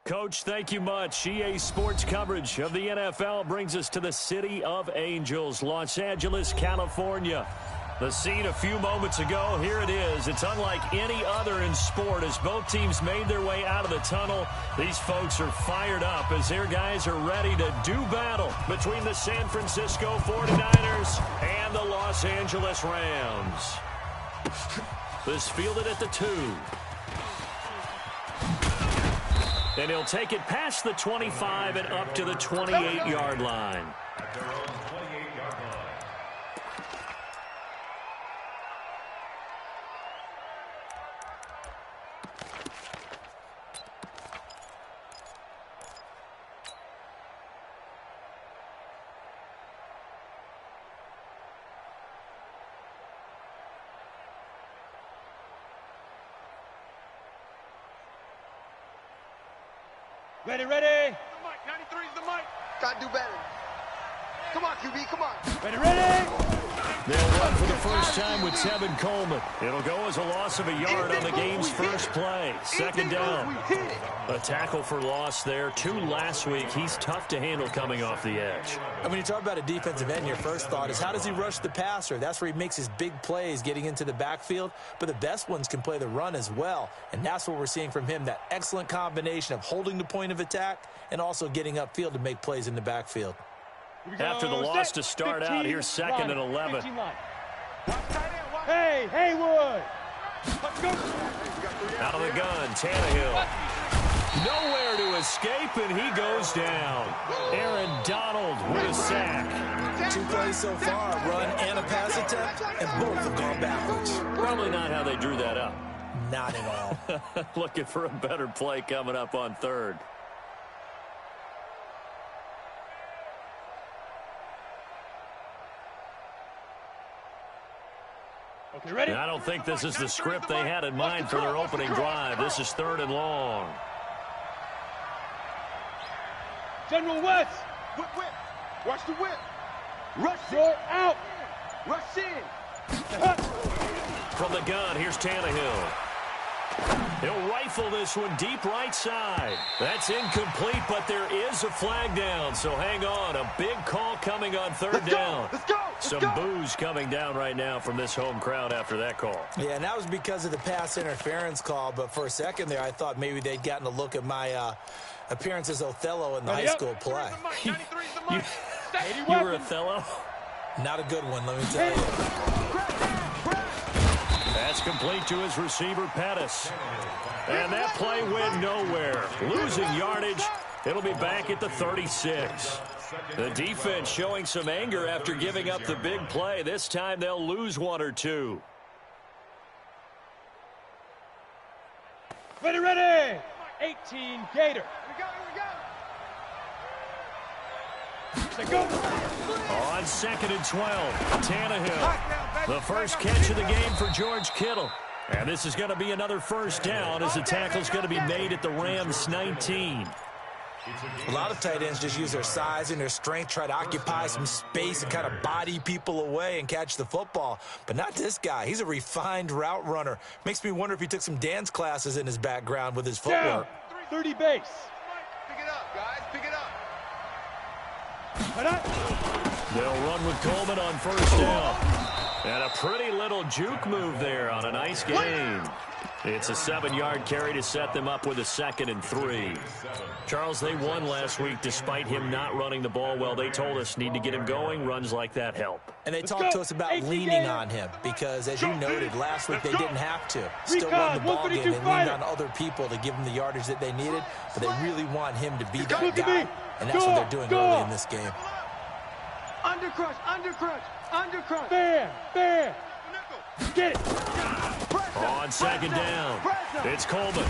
Coach, thank you much. EA Sports coverage of the NFL brings us to the City of Angels, Los Angeles, California. The scene a few moments ago, here it is. It's unlike any other in sport as both teams made their way out of the tunnel. These folks are fired up as their guys are ready to do battle between the San Francisco 49ers and the Los Angeles Rams. This fielded at the 2. And he'll take it past the 25 and up to the 28-yard line. At their own 28-yard line. Ready, ready. The mic, 93's the mic. Gotta do better. Come on, QB, come on. Ready, ready. They'll run for the first time with Tevin Coleman. It'll go as a loss of a yard on the game's first play. Second down. A tackle for loss there. 2 last week. He's tough to handle coming off the edge. And when you talk about a defensive end, your first thought is how does he rush the passer? That's where he makes his big plays getting into the backfield. But the best ones can play the run as well. And that's what we're seeing from him, that excellent combination of holding the point of attack and also getting upfield to make plays in the backfield. After the loss to start out, here's second and 11. Hey, Haywood. Let's go. Out of the gun, Tannehill. Nowhere to escape, and he goes down. Aaron Donald with a sack. 2 plays so far, a run and a pass attempt, and both have gone backwards. Probably not how they drew that up. Not at all. Looking for a better play coming up on third. Okay, ready? I don't think this is the script they had in mind for their opening drive. This is 3rd and long. General West. Whip, whip. Watch the whip. Rush Short out. Rush in. From the gun, here's Tannehill. He'll rifle this one deep right side. That's incomplete, but there is a flag down, so hang on. A big call coming on 3rd down. Let's go. Some boos coming down right now from this home crowd after that call. Yeah, and that was because of the pass interference call, but for a second there I thought maybe they'd gotten a look at my appearance as Othello in the high school play. You were Othello? Not a good one, let me tell you. That's complete to his receiver, Pettis. And that play went nowhere. Losing yardage. It'll be back at the 36. The defense showing some anger after giving up the big play. This time they'll lose 1 or 2. Ready, ready. 18 Gator. Here we go. On 2nd and 12, Tannehill. The first catch of the game for George Kittle. And this is going to be another first down as the tackle's going to be made at the Rams 19. A lot of tight ends just use their size and their strength, try to occupy some space and kind of body people away and catch the football. But not this guy. He's a refined route runner. Makes me wonder if he took some dance classes in his background with his footwork. 30 base. Pick it up, guys. Pick it up. They'll run with Coleman on first down. And a pretty little juke move there on a nice game. It's a 7-yard carry to set them up with a 2nd and 3. Charles, they won last week despite him not running the ball well. They told us need to get him going. Runs like that help. And they talked to us about leaning on him because, as you noted, last week they didn't have to. Still run the ball game and leaned on other people to give them the yardage that they needed. But they really want him to be that guy. And that's what they're doing early in this game. Undercrush, undercrush, undercrush. Fair. Get it. On 2nd down, it's Coleman.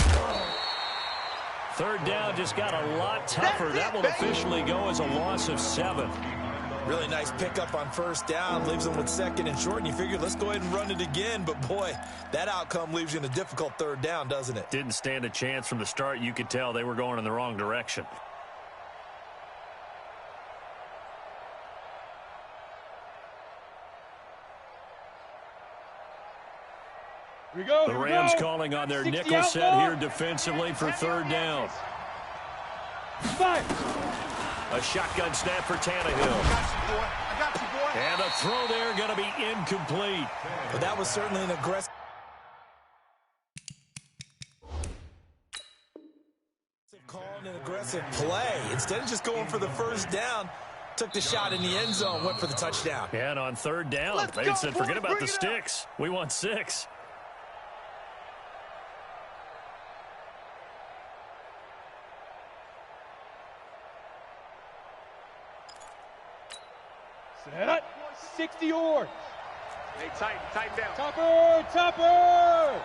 3rd down just got a lot tougher. That will officially go as a loss of 7. Really nice pickup on first down. Leaves them with 2nd and short. And you figure, let's go ahead and run it again. But, boy, that outcome leaves you in a difficult 3rd down, doesn't it? Didn't stand a chance from the start. You could tell they were going in the wrong direction. Here we go. The Rams calling on their nickel set here defensively for 3rd down. Fire. A shotgun snap for Tannehill. I got you, boy. And a throw there going to be incomplete. But that was certainly an aggressive call and an aggressive play. Instead of just going for the first down, took the shot in the end zone, went for the touchdown. And on third down, they said, forget about the sticks. We want 6. Set. 60 yards. Hey, tighten down. Topper.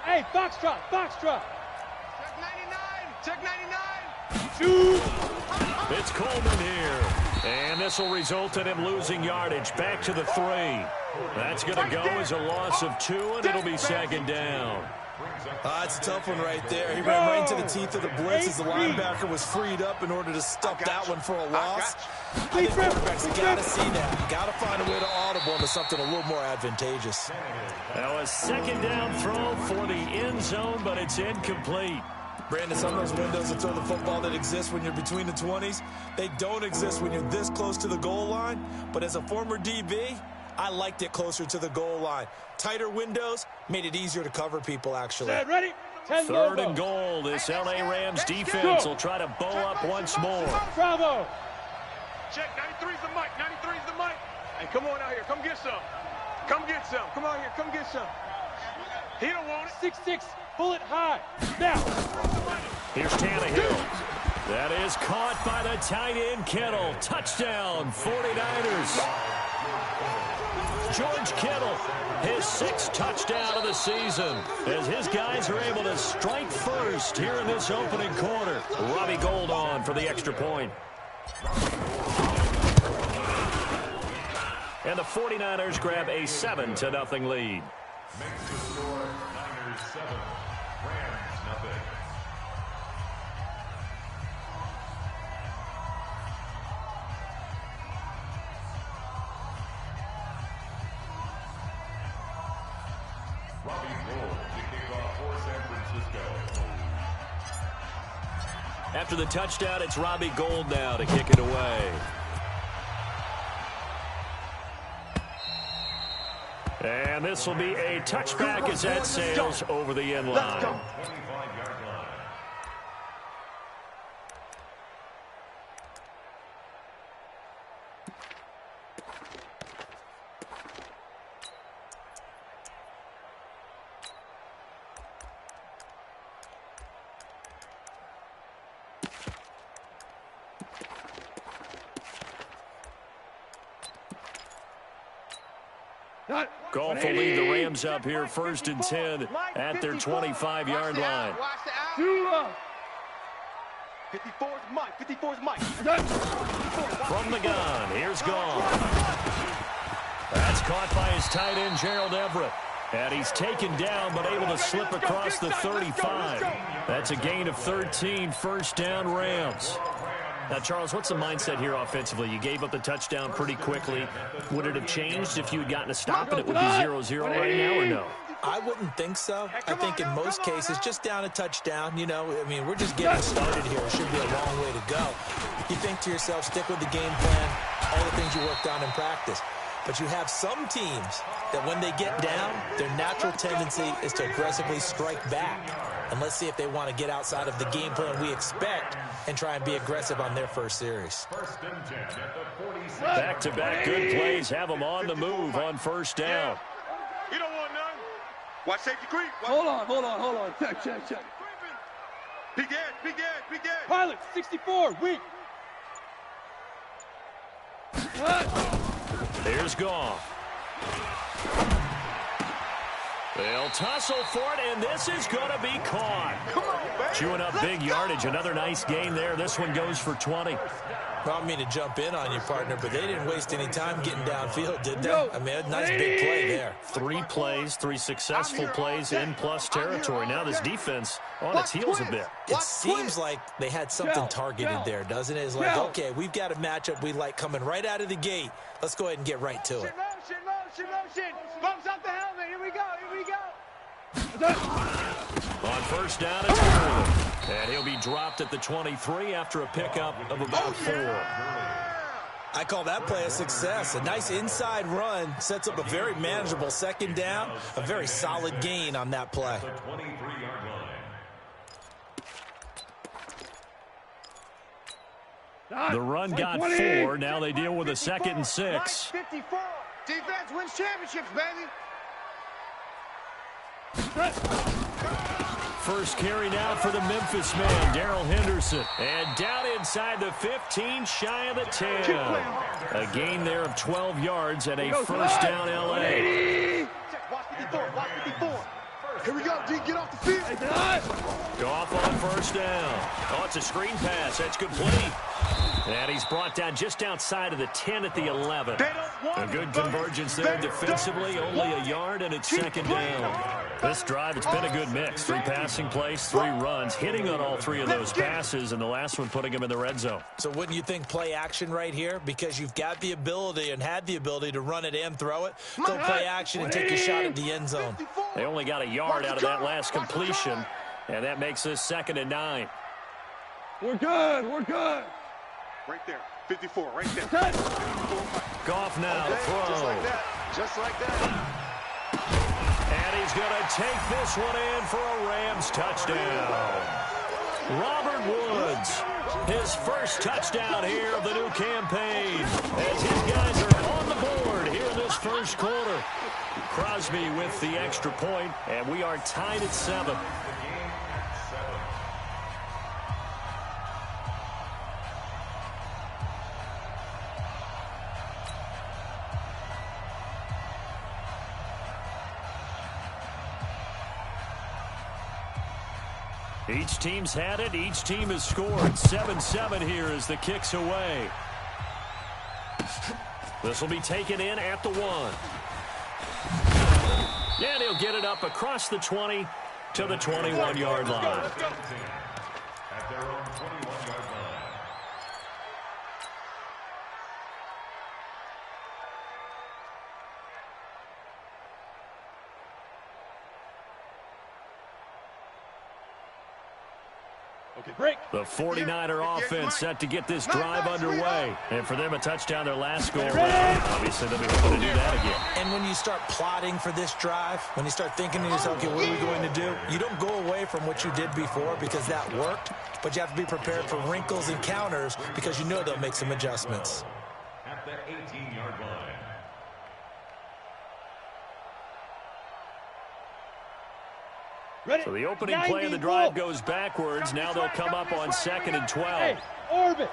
Hey, Foxtrot. Check 99. Shoot. It's Coleman here. And this will result in him losing yardage. Back to the 3. That's going to go as a loss of 2, and it'll be second down. It's a tough one right there. He ran right into the teeth of the blitz as the linebacker was freed up in order to stuff that one for a loss. I think quarterbacks got to see that. You got to find a way to audible into something a little more advantageous. Now a second down throw for the end zone, but it's incomplete. Brandon, some of those windows to throw the football that exist when you're between the 20s, they don't exist when you're this close to the goal line. But as a former DB, I liked it closer to the goal line. Tighter windows made it easier to cover people, actually. Set. Ready. 10 Third and goal. This L.A. Rams defense will try to bow up once more. Bravo. Check 93's the mic. 93's the mic. Hey, come on out here. Come get some. Come on here. Come get some. He don't want it. 6'6". Bullet high. Now. Here's Tannehill. That is caught by the tight end Kittle. Touchdown, 49ers. George Kittle, his 6th touchdown of the season, as his guys are able to strike first here in this opening quarter. Robbie Gould on for the extra point. And the 49ers grab a 7-0 lead. Makes the score Niners 7, Rams nothing. Robbie Gould to kick off for San Francisco. After the touchdown, it's Robbie Gould now to kick it away. And this will be a touchback as that sails over the end line. 25-yard line. Goff will lead the Rams up here 1st and 10 at their 25-yard line. Watch the out. 54's Mike. 54's Mike. From the gun, here's Goff. That's caught by his tight end, Gerald Everett. And he's taken down, but able to slip across the 35. That's a gain of 13, 1st down Rams. Now, Charles, what's the mindset here offensively? You gave up the touchdown pretty quickly. Would it have changed if you had gotten a stop and it would be 0-0 right now, or no? I wouldn't think so. I think in most cases, just down a touchdown, you know, I mean, we're just getting started here. It should be a long way to go. You think to yourself, stick with the game plan, all the things you worked on in practice. But you have some teams that when they get down, their natural tendency is to aggressively strike back. And let's see if they want to get outside of the game plan we expect and try and be aggressive on their first series. 1st and 10 at the 46. Back-to-back good plays have them on the move on 1st down. You don't want none. Watch safety creep. Hold on. Check. Big edge. Pilot. 64. Weak. Here's Goff. They'll tussle for it, and this is going to be caught. Chewing up big yardage. Another nice gain there. This one goes for 20. I don't mean to jump in on you, partner, but they didn't waste any time getting downfield, did they? I mean, a nice big play there. 3 plays, 3 successful plays in plus territory. Now this defense on its heels a bit. It seems like they had something targeted there, doesn't it? It's like, okay, we've got a matchup we like coming right out of the gate. Let's go ahead and get right to it. Motion. Bumps up the helmet. Here we go. On first down, it's Gurley. And he'll be dropped at the 23 after a pickup of about 4. I call that play a success. A nice inside run sets up a very manageable second down. A very solid gain on that play. The run got 4. Now they deal with a 2nd and 6. 54. Defense wins championships, baby. First carry now for the Memphis man, Darrell Henderson. And down inside the 15, shy of the 10. A gain there of 12 yards and a first down L.A. Watch 54. Watch 54. Here we go, D. Get off the field. Goff on first down. Oh, it's a screen pass. That's complete. And he's brought down just outside of the 10 at the 11. A good convergence there defensively, only a yard, and it's second down. This drive, it's been a good mix. 3 passing plays, 3 runs, hitting on all 3 of those passes, and the last one putting him in the red zone. So wouldn't you think play action right here? Because you've got the ability and had the ability to run it and throw it. Go play action and take a shot at the end zone. They only got a yard out of that last completion, and that makes this 2nd and 9. We're good. We're good. Right there. 54, right there. Goff now to throw. Just like that. Just like that. And he's going to take this one in for a Rams touchdown. Robert Woods, his first touchdown here of the new campaign, as his guys are on the board here in this first quarter. Crosby with the extra point, and we are tied at 7. Each team's had it. Each team has scored. 7-7 here as the kick's away. This will be taken in at the 1. And he'll get it up across the 20 to the 21-yard line. At their own 21-yard line. Okay, break. The 49er offense set to get this drive underway. And for them, a touchdown their last go around. Obviously, they'll be hoping to do that again. And when you start plotting for this drive, when you start thinking to yourself, okay, what are we going to do? You don't go away from what you did before because that worked, but you have to be prepared for wrinkles and counters because you know they'll make some adjustments. At the 18-yard line. Ready? So the opening play of the drive goes backwards. Now they'll come up on 2nd and 12. Hey, orbit.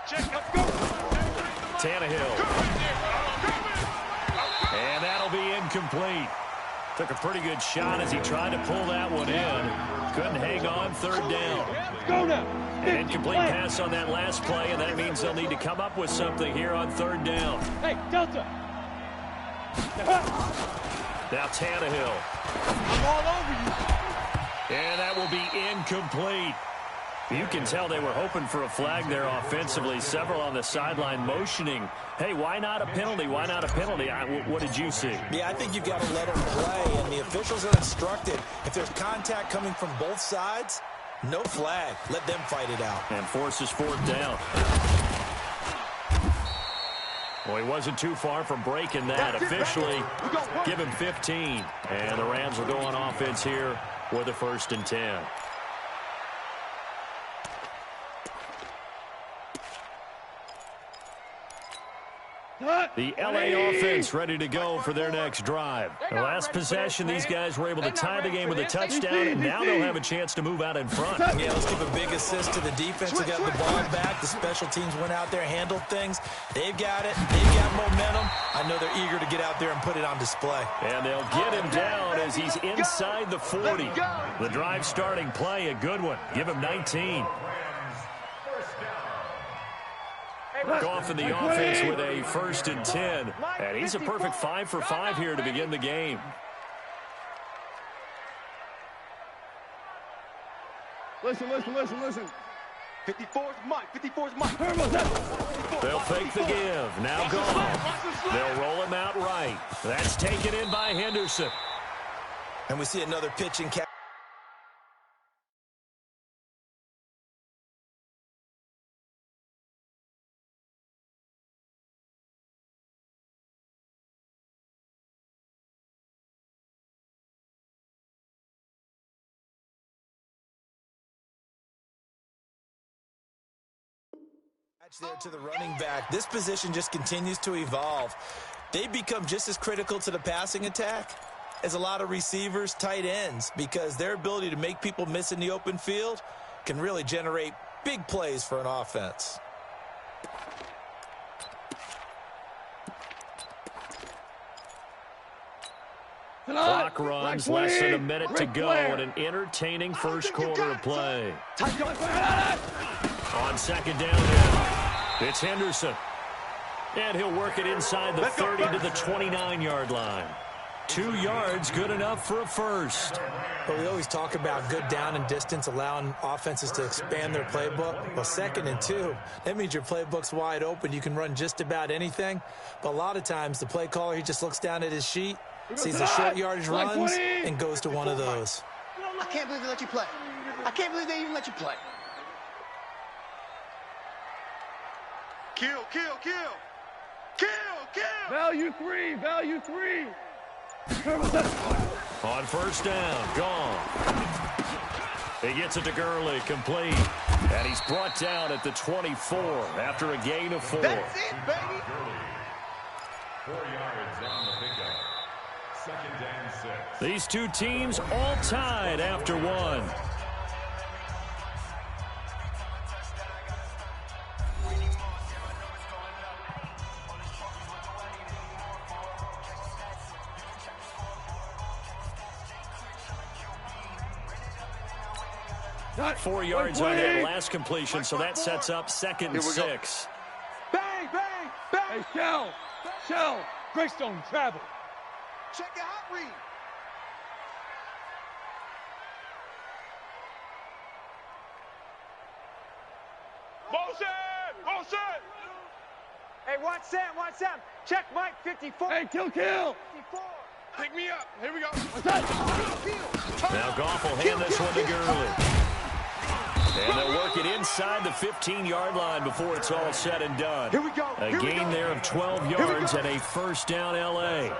Check, let's go. Tannehill. And that'll be incomplete. Took a pretty good shot as he tried to pull that one in. Couldn't hang on, 3rd down. Let's go now. An incomplete pass on that last play, and that means they'll need to come up with something here on 3rd down. Hey, Delta. Now Tannehill. I'm all over you. And that will be incomplete. You can tell they were hoping for a flag there offensively. Several on the sideline motioning. Hey, why not a penalty? Why not a penalty? What did you see? Yeah, I think you've got to let them play, and the officials are instructed. If there's contact coming from both sides, no flag. Let them fight it out. And forces 4th down. Well, he wasn't too far from breaking that. Officially, give him 15. And the Rams will go on offense here with a 1st and 10. The LA offense ready to go for their next drive. The last possession, these guys were able to tie the game with a touchdown, and now they'll have a chance to move out in front. Yeah, let's give a big assist to the defense who got the ball back. The special teams went out there, handled things. They've got it. They've got momentum. I know they're eager to get out there and put it on display. And they'll get him down as he's inside the 40. The drive starting play, a good one. Give him 19. Goff in the offense with a 1st and 10. And he's a perfect 5 for 5 here to begin the game. Listen. 54's Mike. 54's Mike. They'll fake the give. Now Goff. They'll roll him out right. That's taken in by Henderson. And we see another pitch and catch. There to the running back. This position just continues to evolve. They become just as critical to the passing attack as a lot of receivers, tight ends, because their ability to make people miss in the open field can really generate big plays for an offense. Clock runs, less than a minute to go in an entertaining first quarter of play. On second down here, it's Henderson. And he'll work it inside the 30 to the 29-yard line. 2 yards, good enough for a first. But we always talk about good down and distance, allowing offenses to expand their playbook. Well, 2nd and 2, that means your playbook's wide open. You can run just about anything. But a lot of times, the play caller, he just looks down at his sheet, sees the short yardage runs, and goes to one of those. I can't believe they let you play. I can't believe they even let you play. Kill, kill, kill. Kill, kill. Value 3, value 3. On first down, gone. He gets it to Gurley, complete. And he's brought down at the 24 after a gain of 4. That's it, baby. 4 yards on the pickup. 2nd and 6. These two teams all tied after 1. Not 4 yards on that last completion, so that sets up 2nd and 6. Bang, bang, bang. Hey, Shell. Greystone travel. Check the hot read. Motion! Hey, watch Sam. Check Mike, 54. Hey, kill. 54. Pick me up. Here we go. Now Goff will hand this one to Gurley. And they'll work it inside the 15-yard line before it's all said and done. Here we go. A gain there of 12 yards and a first down L.A.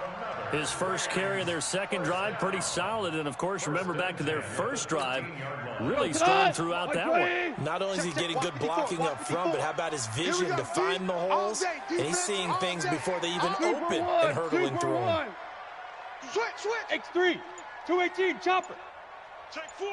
His first carry of their second drive, pretty solid. And, of course, remember back to their first drive, really strong throughout that one. Not only is he getting good blocking up front, but how about his vision to find the holes? And he's seeing things before they even open and hurdling through them. Switch. X3, 218, chopper. Take 4.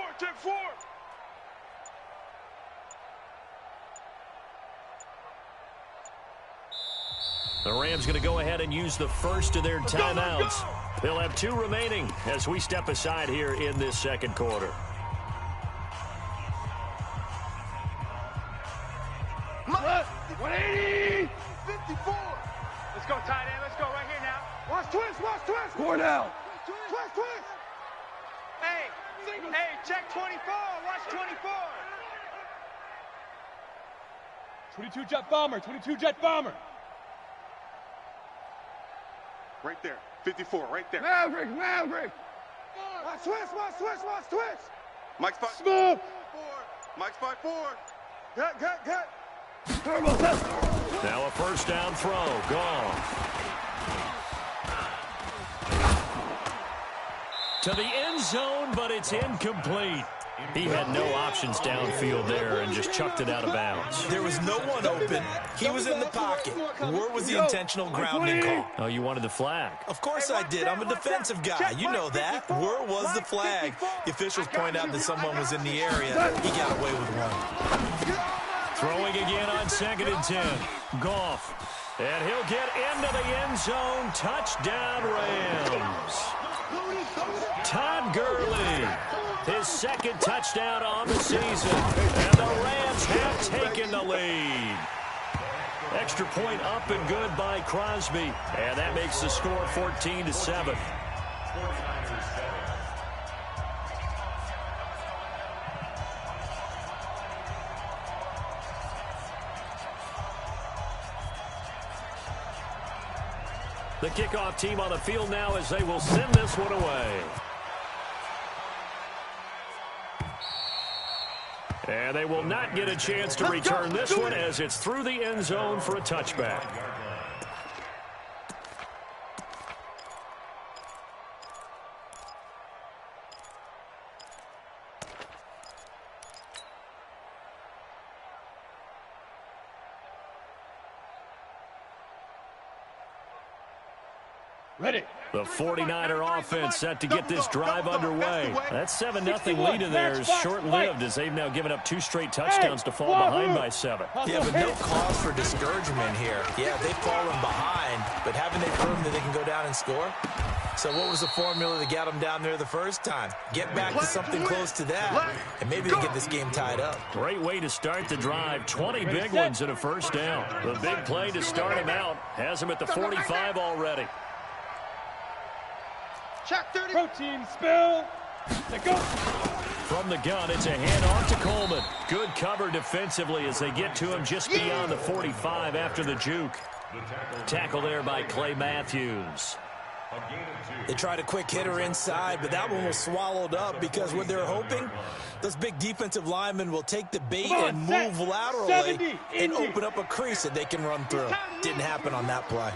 The Rams going to go ahead and use the first of their timeouts. They'll have 2 remaining as we step aside here in this second quarter. 180. 54. Let's go, tight end. Let's go right here now. Watch twist. 4 down. Twist. Hey, check 24. Watch 24. 22 jet bomber. Right there. 54, right there. Maverick. Watch twist. Mike's spot. Smooth. Mike's spot 4. Good. Turbo test. Now a first down throw. Gone. To the end zone, but it's incomplete. He had no options downfield there and just chucked it out of bounds. There was no one open. He was in the pocket. Where was the intentional grounding call? Oh, you wanted the flag. Of course I did. I'm a defensive guy. You know that. Where was the flag? The officials point out that someone was in the area. He got away with one. Throwing again on 2nd and 10. Goff. And he'll get into the end zone. Touchdown, Rams. Todd Gurley. His second touchdown on the season. And the Rams have taken the lead. Extra point up and good by Crosby. And that makes the score 14-7. The kickoff team on the field now as they will send this one away. And they will not get a chance to return this one as it's through the end zone for a touchback. Ready. The 49er offense set to get this drive underway. That 7-0 lead of theirs short-lived as they've now given up 2 straight touchdowns to fall behind by 7. Yeah, but no cause for discouragement here. Yeah, they've fallen behind, but haven't they proven that they can go down and score? So what was the formula that got them down there the first time? Get back to something close to that, and maybe they get this game tied up. Great way to start the drive. 20 big ones and a first down. The big play to start him out has him at the 45 already. Check 30. Protein spill. Let go. From the gun, it's a handoff to Coleman. Good cover defensively as they get to him just beyond the 45 after the juke. Tackle there by Clay Matthews. They tried a quick hitter inside, but that one was swallowed up because what they're hoping, those big defensive linemen will take the bait and move laterally and open up a crease that they can run through. Didn't happen on that play.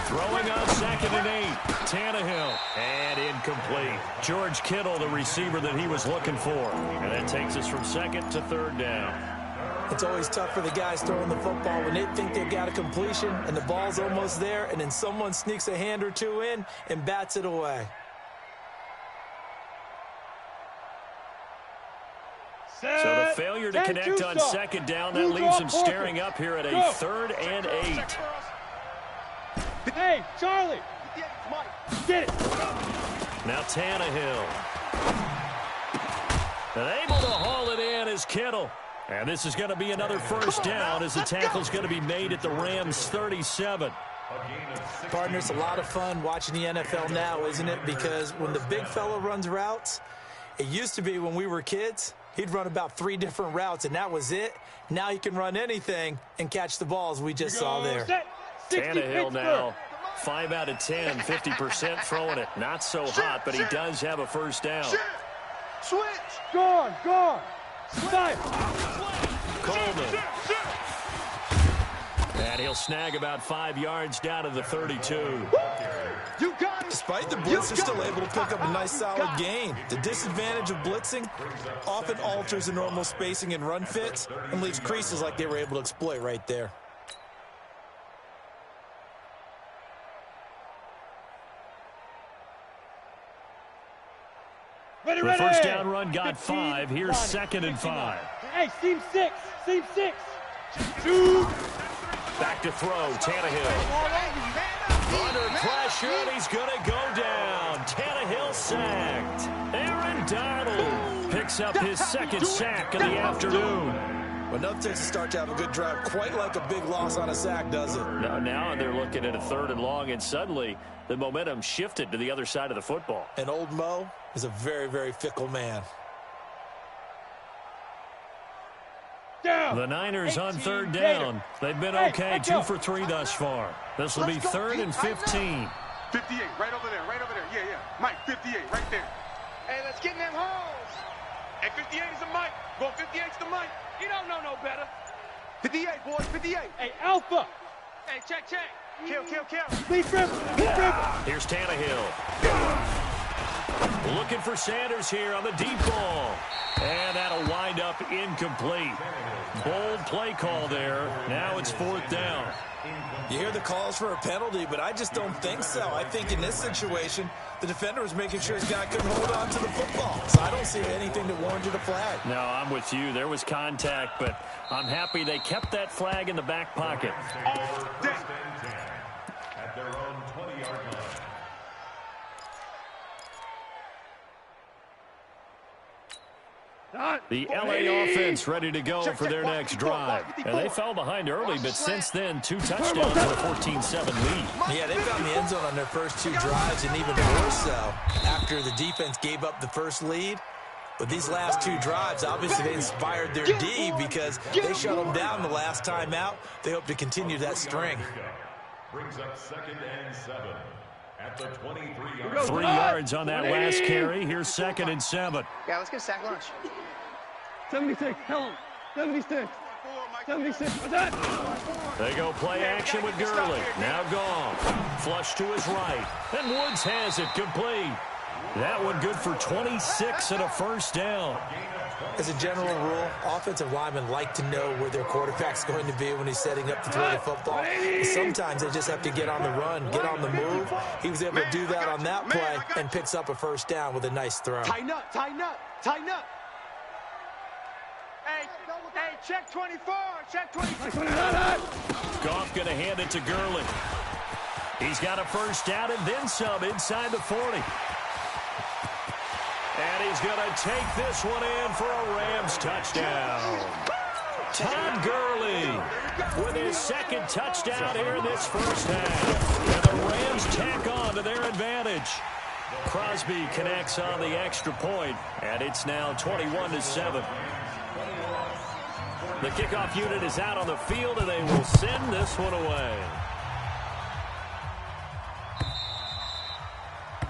Throwing on 2nd and 8. Tannehill. And incomplete. George Kittle, the receiver that he was looking for. And that takes us from 2nd to 3rd down. It's always tough for the guys throwing the football when they think they've got a completion and the ball's almost there, and then someone sneaks a hand or two in and bats it away. So the failure to connect on 2nd down, that leaves them staring up here at a 3rd and 8. Hey, Charlie. Get it. Now Tannehill. And able to haul it in is Kittle. And this is going to be another first down as the tackle's going to be made at the Rams' 37. Partner, it's a lot of fun watching the NFL now, isn't it? Because when the big fella runs routes, it used to be when we were kids, he'd run about 3 different routes, and that was it. Now he can run anything and catch the balls we just saw there. Tannehill now, 5 out of 10, 50% throwing it. Not so hot, but he does have a first down. Switch. Gone. Five. Coleman. And he'll snag about 5 yards down to the 32. You got it. Despite the blitz, they're still able to pick up a nice solid gain. The disadvantage of blitzing often alters the normal spacing and run fits and leaves creases like they were able to exploit right there. Ready. The first down run got 5. Here's 2nd and 5. Hey, seam 6. 2. Back to throw, Tannehill. Under pressure, and he's going to go down. Tannehill sacked. Aaron Donald picks up his 2nd sack of the afternoon. Well, enough takes to start to have a good drive, quite like a big loss on a sack, does it? Now they're looking at a 3rd and long, and suddenly the momentum shifted to the other side of the football. And old Mo is a very, very fickle man. Down. The Niners on 3rd down. They've been okay, 2 for 3 thus far. This will be 3rd and 15. 58, right over there. Yeah. Mike, 58, right there. Hey, let's get in them holes. Hey, 58 is the Mike. Go 58's the Mike. You don't know no better. 58, boys, 58. Hey, Alpha. Hey, check. Kill. Please dribble. Here's Tannehill. Looking for Sanders here on the deep ball. And that'll wind up incomplete. Bold play call there. Now it's 4th down. You hear the calls for a penalty, but I just don't think so. I think in this situation, the defender was making sure his guy couldn't hold on to the football. So I don't see anything that warranted a flag. No, I'm with you. There was contact, but I'm happy they kept that flag in the back pocket. At their own 20-yard line. The LA offense ready to go for their next drive. And they fell behind early, but since then, 2 touchdowns and a 14-7 lead. Yeah, they found the end zone on their first 2 drives, and even more so after the defense gave up the first lead. But these last 2 drives, obviously they inspired their D because they shut them down the last time out. They hope to continue that string. Brings up 2nd and 7 at the 23-yard line. 3 yards on that last carry. Here's 2nd and 7. Yeah, let's get a sack lunch. 76, tell him. 76. 76. What's that? They go play action with Gurley. Now gone. Flush to his right. And Woods has it complete. That one good for 26 and a first down. As a general rule, offensive linemen like to know where their quarterback's going to be when he's setting up to throw the football. Sometimes they just have to get on the run, get on the move. He was able to do that on that play and picks up a first down with a nice throw. Tighten up, tighten up, tighten up. Hey, check 24, check 24. Goff going to hand it to Gurley. He's got a first down and then some inside the 40. And he's going to take this one in for a Rams touchdown. Todd Gurley with his second touchdown here in this first half. And the Rams tack on to their advantage. Crosby connects on the extra point, and it's now 21-7. The kickoff unit is out on the field, and they will send this one away.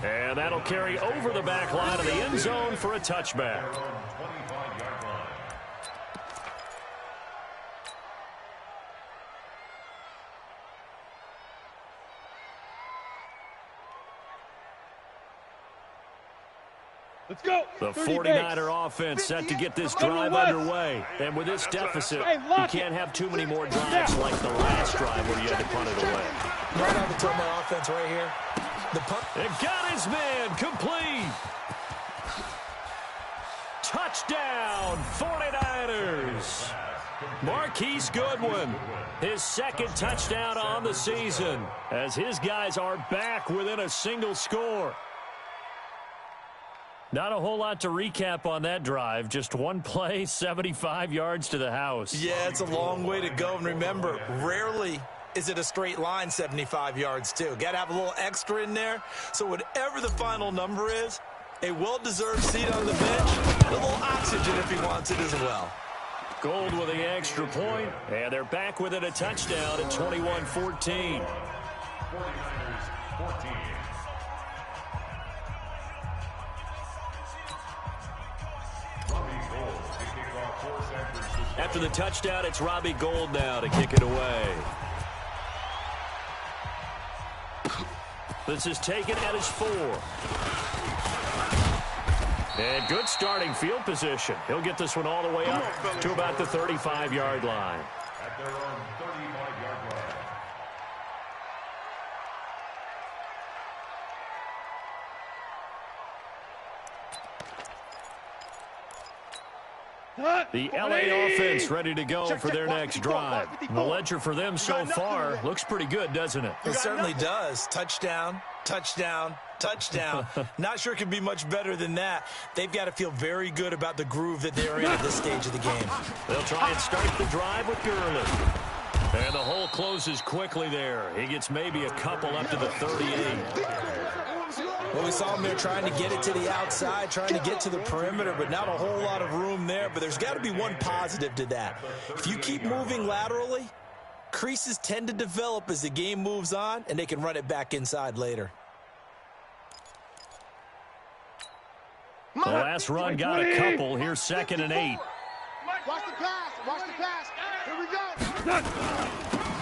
And that'll carry over the back line of the end zone for a touchback. Let's go. The 49er offense set to get this drive underway. And with this deficit, you can't have too many more drives like the last drive where you had to punt it away. Right on the top of my offense right here. The punt. It got his man complete. Touchdown, 49ers. Marquise Goodwin, his second touchdown on the season, as his guys are back within a single score. Not a whole lot to recap on that drive. Just one play, 75 yards to the house. Yeah, it's a long way to go. And remember, rarely is it a straight line 75 yards, too. Got to have a little extra in there. So whatever the final number is, a well-deserved seat on the bench, and a little oxygen if he wants it as well. Gold with the extra point, and they're back within a touchdown at 21-14. 49ers 14. After the touchdown, it's Robbie Gould now to kick it away. This is taken at his 4. And good starting field position. He'll get this one all the way up to about the 35-yard line. At their own 35-yard line. The LA offense ready to go for their next drive. The ledger for them so far looks pretty good, doesn't it? It certainly does. Touchdown, touchdown, touchdown. Not sure it can be much better than that. They've got to feel very good about the groove that they're in at this stage of the game. They'll try and start the drive with Gurley. And the hole closes quickly there. He gets maybe a couple up to the 38. Well, we saw him there trying to get it to the outside, trying to get to the perimeter, but not a whole lot of room there. But there's got to be one positive to that. If you keep moving laterally, creases tend to develop as the game moves on, and they can run it back inside later. The last run got a couple. Here's 2nd and 8. Watch the pass. Watch the pass. Here we go.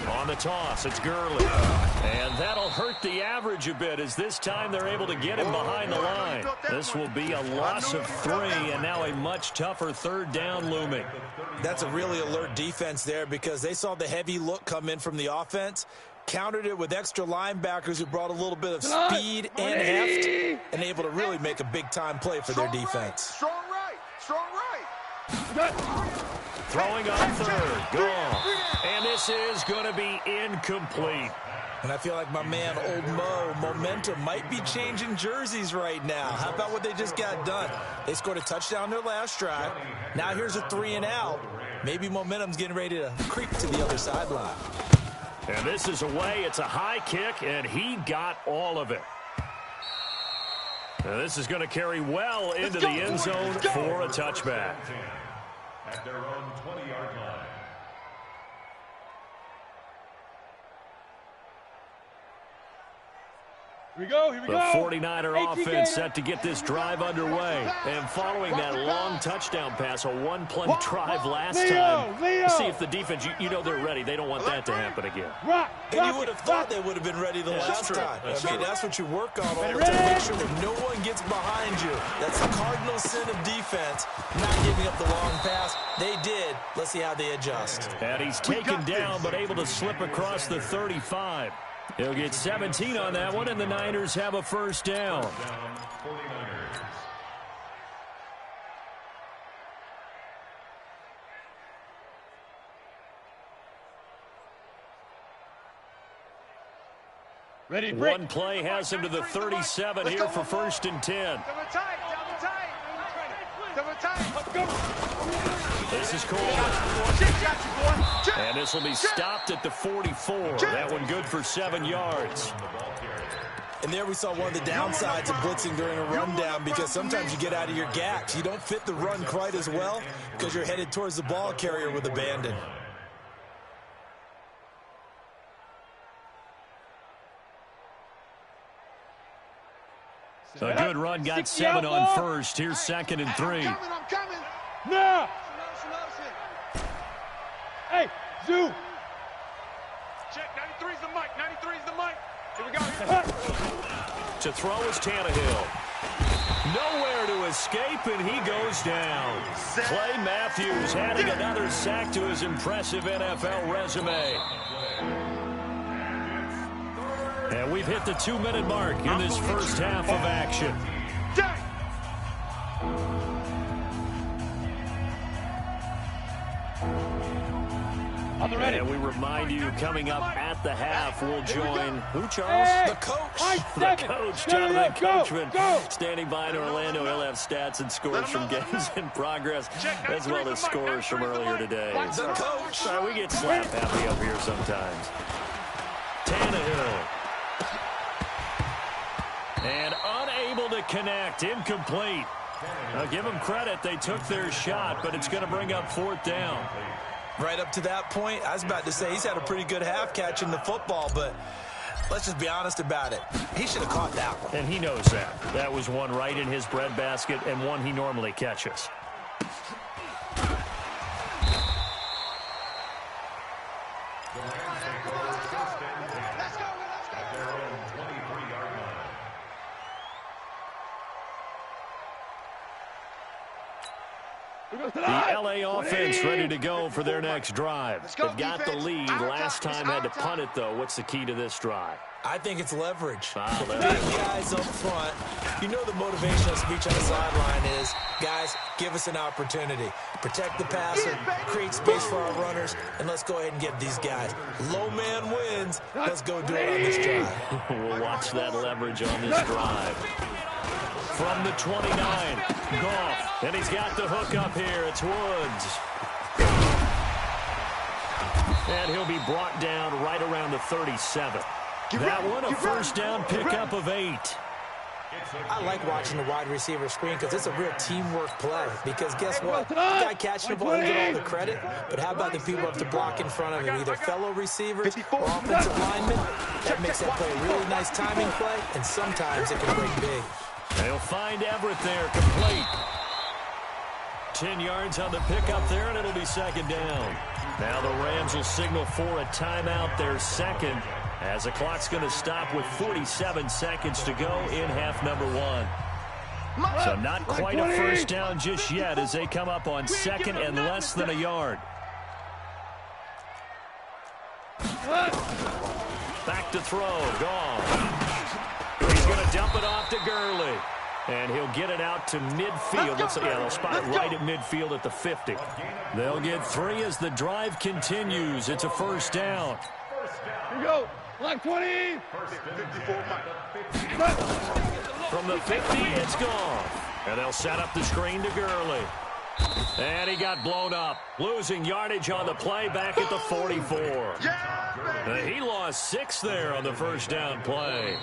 On the toss, it's Gurley. And that'll hurt the average a bit as this time they're able to get him behind the line. This will be a loss of 3 and now a much tougher 3rd down looming. That's a really alert defense there because they saw the heavy look come in from the offense, countered it with extra linebackers who brought a little bit of speed and heft, and able to really make a big-time play for their defense. Strong right. Strong right. Throwing on 3rd. Gone. And this is going to be incomplete. And I feel like my man, Old Mo, momentum might be changing jerseys right now. How about what they just got done? They scored a touchdown their last drive. Now here's a 3 and out. Maybe momentum's getting ready to creep to the other sideline. And this is away. It's a high kick, and he got all of it. And this is going to carry well into the end zone for a touchback. At their own 20-yard line. Here we go. Here we The go. 49er offense set to get this drive underway. And following that long touchdown pass, a one-play drive last time. Let's see if the defense, you know they're ready. They don't want that to happen again. And you would have thought they would have been ready the last time. I mean, that's what you work on all the time. Make sure that no one gets behind you. That's the cardinal sin of defense, not giving up the long pass. They did. Let's see how they adjust. And he's taken down, but able to slip across the 35. He'll get 17 on that one, and the Niners have a first down. Ready, break. One play has him to the 37 here for 1st and 10. This is Coleman. And this will be stopped at the 44. That one good for 7 yards. And there we saw one of the downsides of blitzing during a rundown, because sometimes you get out of your gaps. You don't fit the run quite as well because you're headed towards the ball carrier with abandon. A good run, got 7 on 1st. Here's 2nd and 3. I'm coming. Now. Hey, Zoo. Check, 93's the mic. 93's the mic. Here we go. To throw is Tannehill. Nowhere to escape, and he goes down. Clay Matthews adding another sack to his impressive NFL resume. And we've hit the 2-minute mark in this first half of action. And we remind you, coming up at the half, we'll join who, Charles? The coach. The coach, Jonathan Coachman, standing by in Orlando. He'll have stats and scores from games in progress, as well as scores from earlier today. The coach. Sorry, we get slap happy up here sometimes. Tannehill. And unable to connect, incomplete. Now give them credit, they took their shot, but it's going to bring up 4th down. Right up to that point, I was about to say he's had a pretty good half catching the football, but let's just be honest about it. He should have caught that one. And he knows that. That was one right in his breadbasket and one he normally catches. The L.A. offense ready to go for their next drive. They've got the lead. Last time had to punt it, though. What's the key to this drive? I think it's leverage. Leverage. Big guys up front. You know the motivational speech on the sideline is, guys, give us an opportunity. Protect the passer, create space for our runners, and let's go ahead and get these guys. Low man wins. Let's go do it on this drive. We'll watch that leverage on this drive. From the 29, Goff, and he's got the hook up here. It's Woods. And he'll be brought down right around the 37. That one, a first down pickup of 8. I like watching the wide receiver screen because it's a real teamwork play. Because guess what? The guy catching the ball doesn't get all the credit, but how about the people up to block in front of him, either fellow receivers or offensive linemen? That makes that play a really nice timing play, and sometimes it can break big. They'll find Everett there, complete. 10 yards on the pickup there, and it'll be 2nd down. Now the Rams will signal for a timeout, their 2nd, as the clock's going to stop with 47 seconds to go in half number 1. So not quite a first down just yet as they come up on 2nd and less than a yard. Back to throw, Goff. He's going to dump it off to Gurley. And he'll get it out to midfield. They'll spot it right at midfield at the 50. They'll get 3 as the drive continues. It's a first down. Here we go. Block 20. From the 50, it's Goff. And they'll set up the screen to Gurley. And he got blown up. Losing yardage on the play back at the 44. He lost 6 there on the first down play.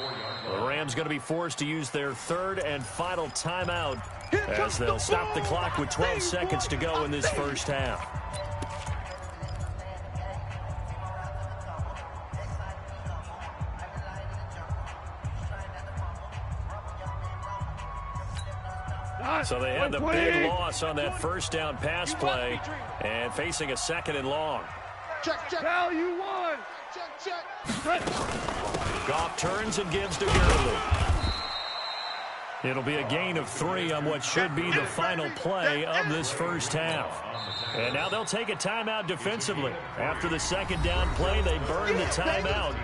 The Rams going to be forced to use their 3rd and final timeout as they'll stop the clock with 12 seconds to go in this first half. So they had the big loss on that first down pass play and facing a 2nd and long. Check, check. Cal, you won. Check. Goff turns and gives to Gurley. It'll be a gain of 3 on what should be the final play of this first half. And now they'll take a timeout defensively. After the 2nd down play, they burn the timeout,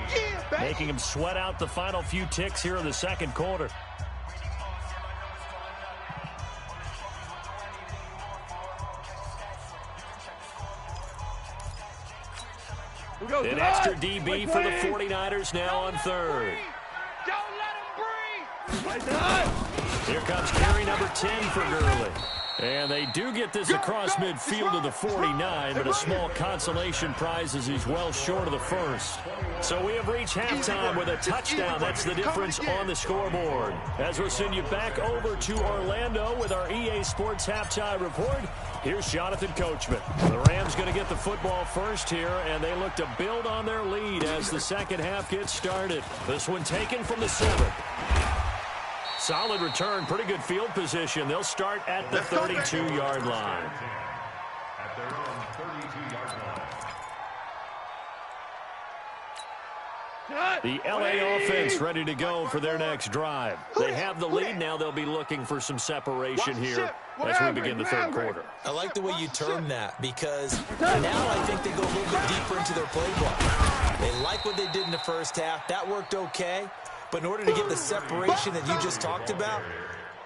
making them sweat out the final few ticks here in the 2nd quarter. An extra DB for the 49ers now on 3rd. Here comes carry number 10 for Gurley. And they do get this across midfield to the 49, but a small consolation prize as he's well short of the first. So we have reached halftime with a touchdown. That's the difference on the scoreboard. As we'll send you back over to Orlando with our EA Sports Halftime Report, here's Jonathan Coachman. The Rams going to get the football first here, and they look to build on their lead as the second half gets started. This one taken from the 7. Solid return, pretty good field position. They'll start at the 32-yard line. At their own 32-yard line. The LA offense ready to go for their next drive. They have the lead now. They'll be looking for some separation here as we begin the 3rd quarter. I like the way you term that because now I think they go a little bit deeper into their playbook. They like what they did in the first half. That worked okay. But in order to get the separation that you just talked about,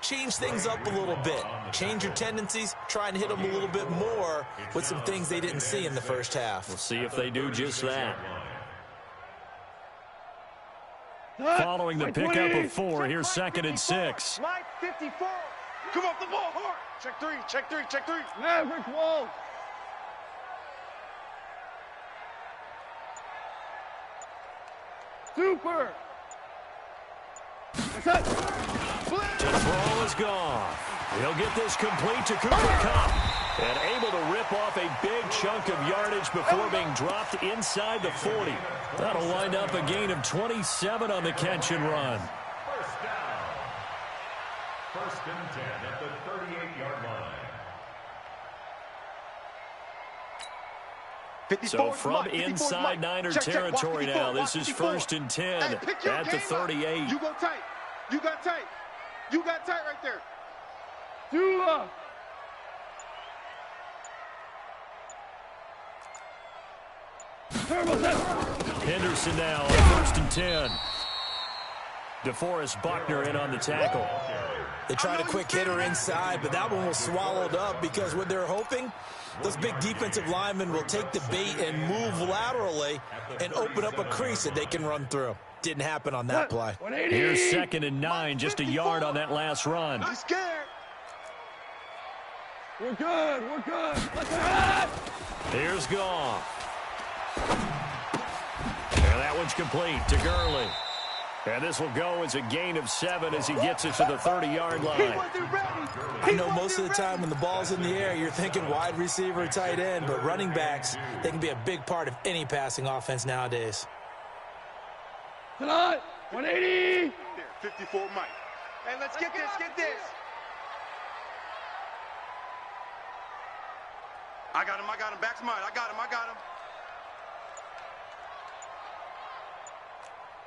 change things up a little bit. Change your tendencies, try and hit them a little bit more with some things they didn't see in the first half. We'll see if they do just that. Following the pickup of 4, here's 2nd and 6. Mike, 54. Come off the ball hard. Check 3, check 3, check 3. Maverick wall. Super. Ball is gone. He'll get this complete to Cooper Kupp. And able to rip off a big chunk of yardage before being dropped inside the 40. That'll wind up a gain of 27 on the catch and run. First down. 1st and 10 at the 38-yard line. So from inside Niner territory now, this is 1st and 10 at the 38. You go tight. You got tight. You got tight right there. Dula. Henderson now on 1st and 10. DeForest Buckner in on the tackle. They tried a quick hitter inside, but that one was swallowed up because what they're hoping, those big defensive linemen will take the bait and move laterally and open up a crease that they can run through. Didn't happen on that play. Here's 2nd and 9, just a yard on that last run. He's scared. We're good. We're good. Let's head. Here's Goff. And that one's complete to Gurley. And this will go as a gain of 7 as he gets it to the 30-yard line. I know most of the time when the ball's in the air, you're thinking wide receiver, tight end, but running backs, they can be a big part of any passing offense nowadays. Tonight, 180. There, 54 Mike. Hey, let's get this, get this. I got him, back smart. I got him.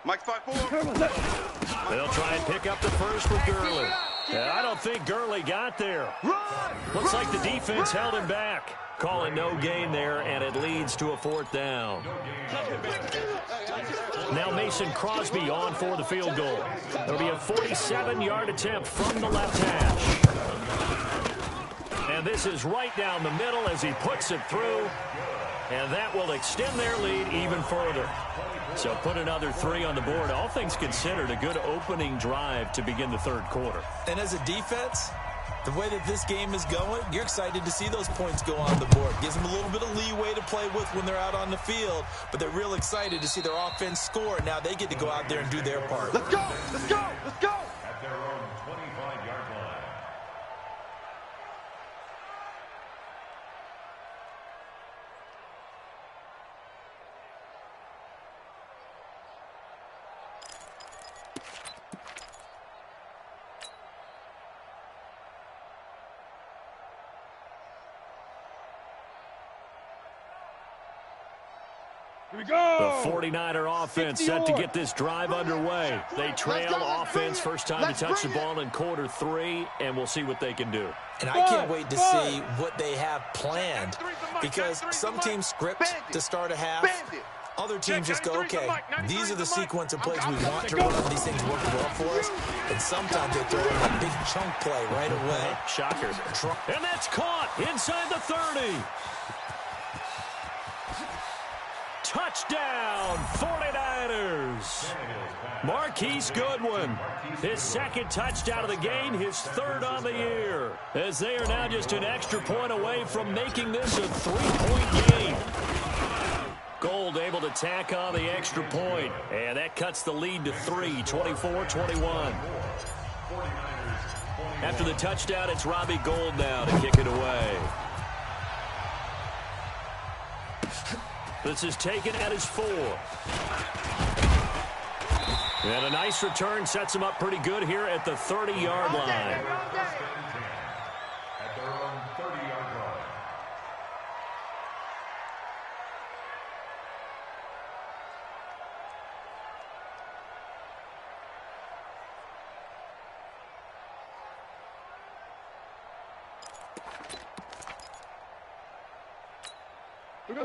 Mike's 5-4. They'll try and pick up the first with Gurley. I don't think Gurley got there. Looks like the defense held him back. Calling no gain there, and it leads to a 4th down. Now Mason Crosby on for the field goal. It'll be a 47-yard attempt from the left hash. And this is right down the middle as he puts it through. And that will extend their lead even further. So put another 3 on the board. All things considered, a good opening drive to begin the 3rd quarter. And as a defense, the way that this game is going, you're excited to see those points go on the board. Gives them a little bit of leeway to play with when they're out on the field, but they're real excited to see their offense score, and now they get to go out there and do their part. Let's go, let's go, let's go. At their own 25-yard line. Here we go. The 49er offense set to get this drive underway. They trail offense first time to touch the ball in quarter 3, and we'll see what they can do. And I can't wait to see what they have planned, because some teams script to start a half. Other teams just go, okay, these are the sequence of plays we want to run. These things work well for us. And sometimes they throw in a big chunk play right away. Shocker. And that's caught inside the 30. Touchdown, 49ers. Marquise Goodwin, his second touchdown of the game, his third on the year, as they are now just an extra point away from making this a 3-point game. Gold able to tack on the extra point, and that cuts the lead to 3, 24-21. After the touchdown, it's Robbie Gould now to kick it away. This is taken at his 4. And a nice return sets him up pretty good here at the 30-yard line. At their own 30-yard line.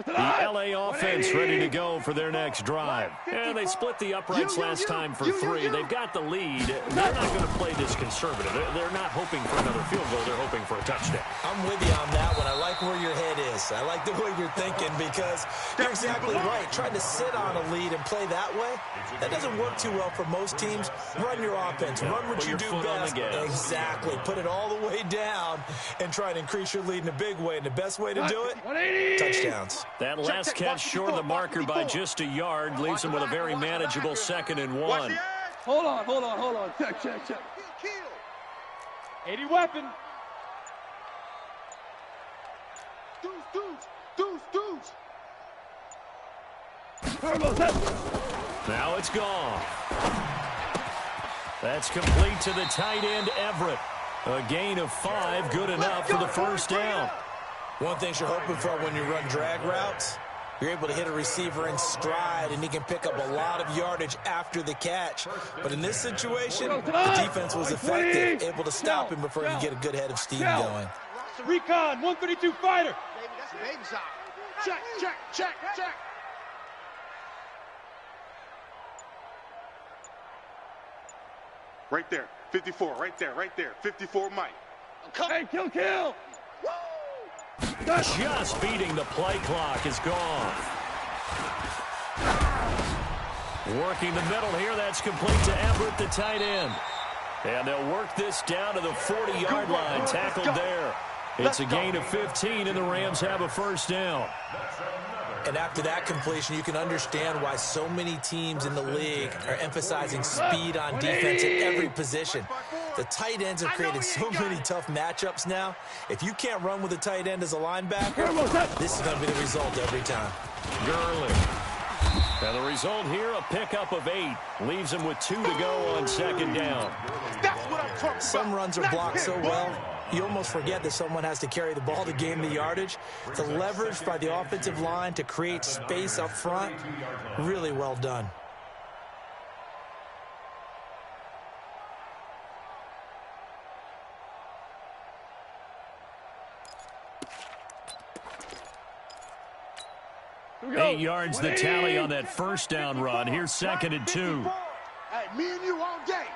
The LA offense ready to go for their next drive. And they split the uprights last time for 3. They've got the lead. They're not going to play this conservative. They're not hoping for another field goal. They're hoping for a touchdown. I'm with you on that one. I like where your head is. I like the way you're thinking, because you're exactly right. Trying to sit on a lead and play that way, that doesn't work too well for most teams. Run your offense. Run what you do best. Exactly. Put it all the way down and try to increase your lead in a big way. And the best way to do it, touchdowns. That last catch short of the marker by just a yard leaves him with a very manageable 2nd and 1. Hold on. Check. 80 weapon. Deuce. Now it's gone. That's complete to the tight end, Everett. A gain of 5, good enough for the first down. One thing you're hoping for when you run drag routes, you're able to hit a receiver in stride, and he can pick up a lot of yardage after the catch. But in this situation, the defense was effective, able to stop him before he could get a good head of steam going. Recon, 132 fighter. Baby, that's a baby side. Check. Right there, 54, right there. 54, Mike. Hey, kill. Just beating the play clock is gone. Working the middle here, that's complete to Everett, the tight end. And they'll work this down to the 40-yard line, tackled there. It's a gain of 15, and the Rams have a first down. And after that completion, you can understand why so many teams in the league are emphasizing speed on defense at every position. The tight ends have created so many tough matchups now. If you can't run with a tight end as a linebacker, this is going to be the result every time. Gurley. And the result here, a pickup of 8. Leaves him with 2 to go on 2nd down. That's what I'm talking about. Some runs are blocked so well, you almost forget that someone has to carry the ball to gain the yardage. The leverage by the offensive line to create space up front, really well done. Eight yards the tally on that first down run. Here's 2nd and 2. Hey, me and you all day.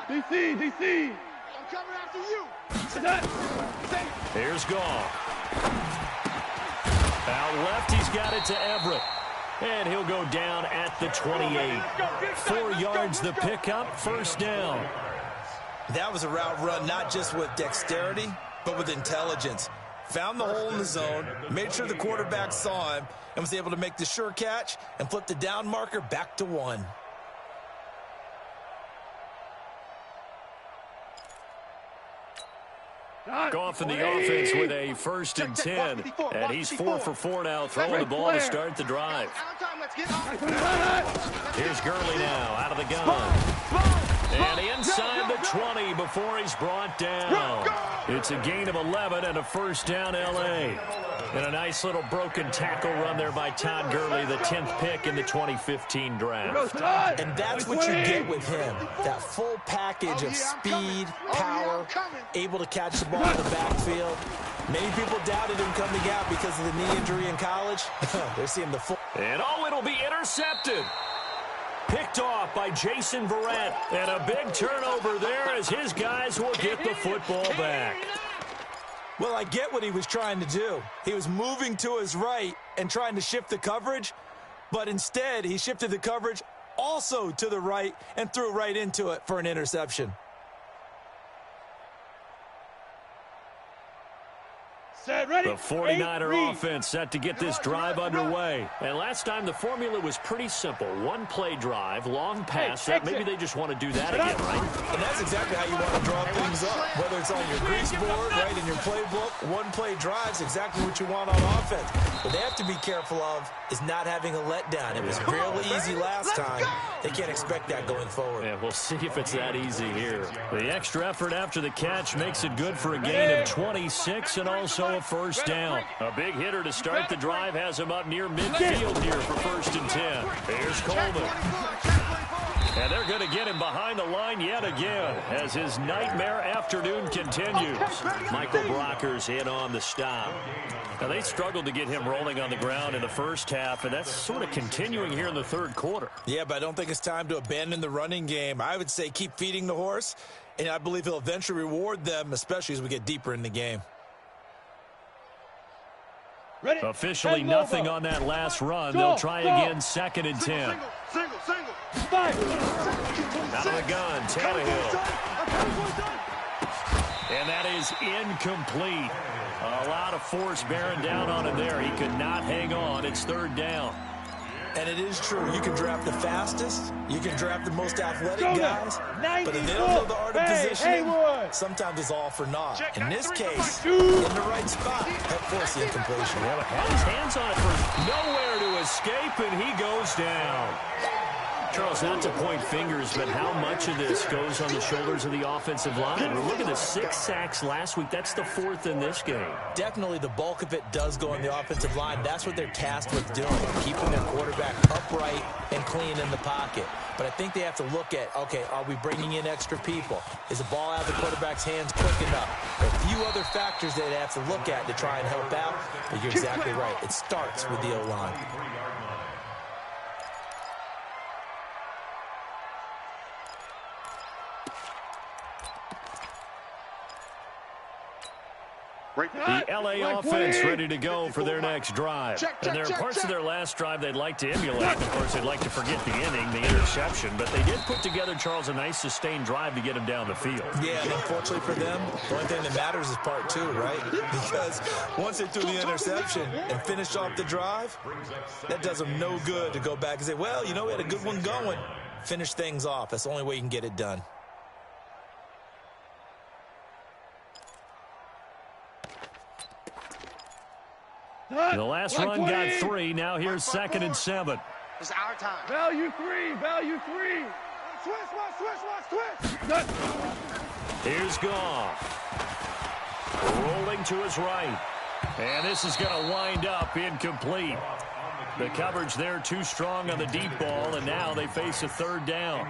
DC. I'm coming after you. Here's Goff. Out left, he's got it to Everett. And he'll go down at the 28. 4 yards the pickup, first down. That was a route run not just with dexterity, but with intelligence. Found the hole in the zone, made sure the quarterback saw him, and was able to make the sure catch and flip the down marker back to 1. Goff in the offense with a 1st and 10. And he's 4 for 4 now, throwing the ball to start the drive. Here's Gurley now, out of the gun. And inside the 20 before he's brought down. It's a gain of 11 and a first down, L.A. And a nice little broken tackle run there by Todd Gurley, the 10th pick in the 2015 draft. And that's what you get with him, that full package of speed, power, able to catch the ball in the backfield. Many people doubted him coming out because of the knee injury in college. They're seeing the full. And it'll be intercepted. Picked off by Jason Verrett. And a big turnover there as his guys will get the football back. Well, I get what he was trying to do. He was moving to his right and trying to shift the coverage, but instead he shifted the coverage also to the right and threw right into it for an interception. Ready? The 49er offense set to get this drive underway. And last time the formula was pretty simple. One play drive, long pass. Maybe they just want to do that again, right? And that's exactly how you want to draw things up. Whether it's on your grease board, right, in your playbook, one play drive is exactly what you want on offense. What they have to be careful of is not having a letdown. It was real easy last time. They can't expect that going forward. Yeah, we'll see if it's that easy here. The extra effort after the catch makes it good for a gain of 26 and also a first down. A big hitter to start the drive has him up near midfield here for 1st and 10. Here's Coleman. And they're going to get him behind the line yet again as his nightmare afternoon continues. Michael Brockers in on the stop. Now, they struggled to get him rolling on the ground in the first half, and that's sort of continuing here in the third quarter. Yeah, but I don't think it's time to abandon the running game. I would say keep feeding the horse, and I believe he'll eventually reward them, especially as we get deeper in the game. Ready? Officially nothing on that last run. They'll try again 2nd and 10. Single. Five. Out of the gun, Tannehill. And that is incomplete. A lot of force bearing down on him there. He could not hang on. It's 3rd down. And it is true. You can draft the fastest. You can draft the most athletic guys. But if they don't know the art of positioning, sometimes it's all for naught. In this case, in the right spot, that forced the incompletion. Yeah, but had his hands on it for nowhere to escape, and he goes down. Charles, not to point fingers, but how much of this goes on the shoulders of the offensive line? Look at the 6 sacks last week. That's the 4th in this game. Definitely the bulk of it does go on the offensive line. That's what they're tasked with doing, keeping their quarterback upright and clean in the pocket. But I think they have to look at, okay, are we bringing in extra people? Is the ball out of the quarterback's hands quick enough? There are a few other factors that they have to look at to try and help out. But you're exactly right. It starts with the O-line. The L.A. offense ready to go for their next drive. And there are parts of their last drive they'd like to emulate. Of course, they'd like to forget the inning, the interception. But they did put together, Charles, a nice sustained drive to get him down the field. Yeah, and unfortunately for them, the only thing that matters is part 2, right? Because once they threw the interception and finished off the drive, that does them no good to go back and say, well, you know, we had a good one going. Finish things off. That's the only way you can get it done. The last run got 3. Now here's 2nd and 7. It's our time. Value 3. Switch. Here's Goff. Rolling to his right. And this is going to wind up incomplete. The coverage there too strong on the deep ball, and now they face a 3rd down.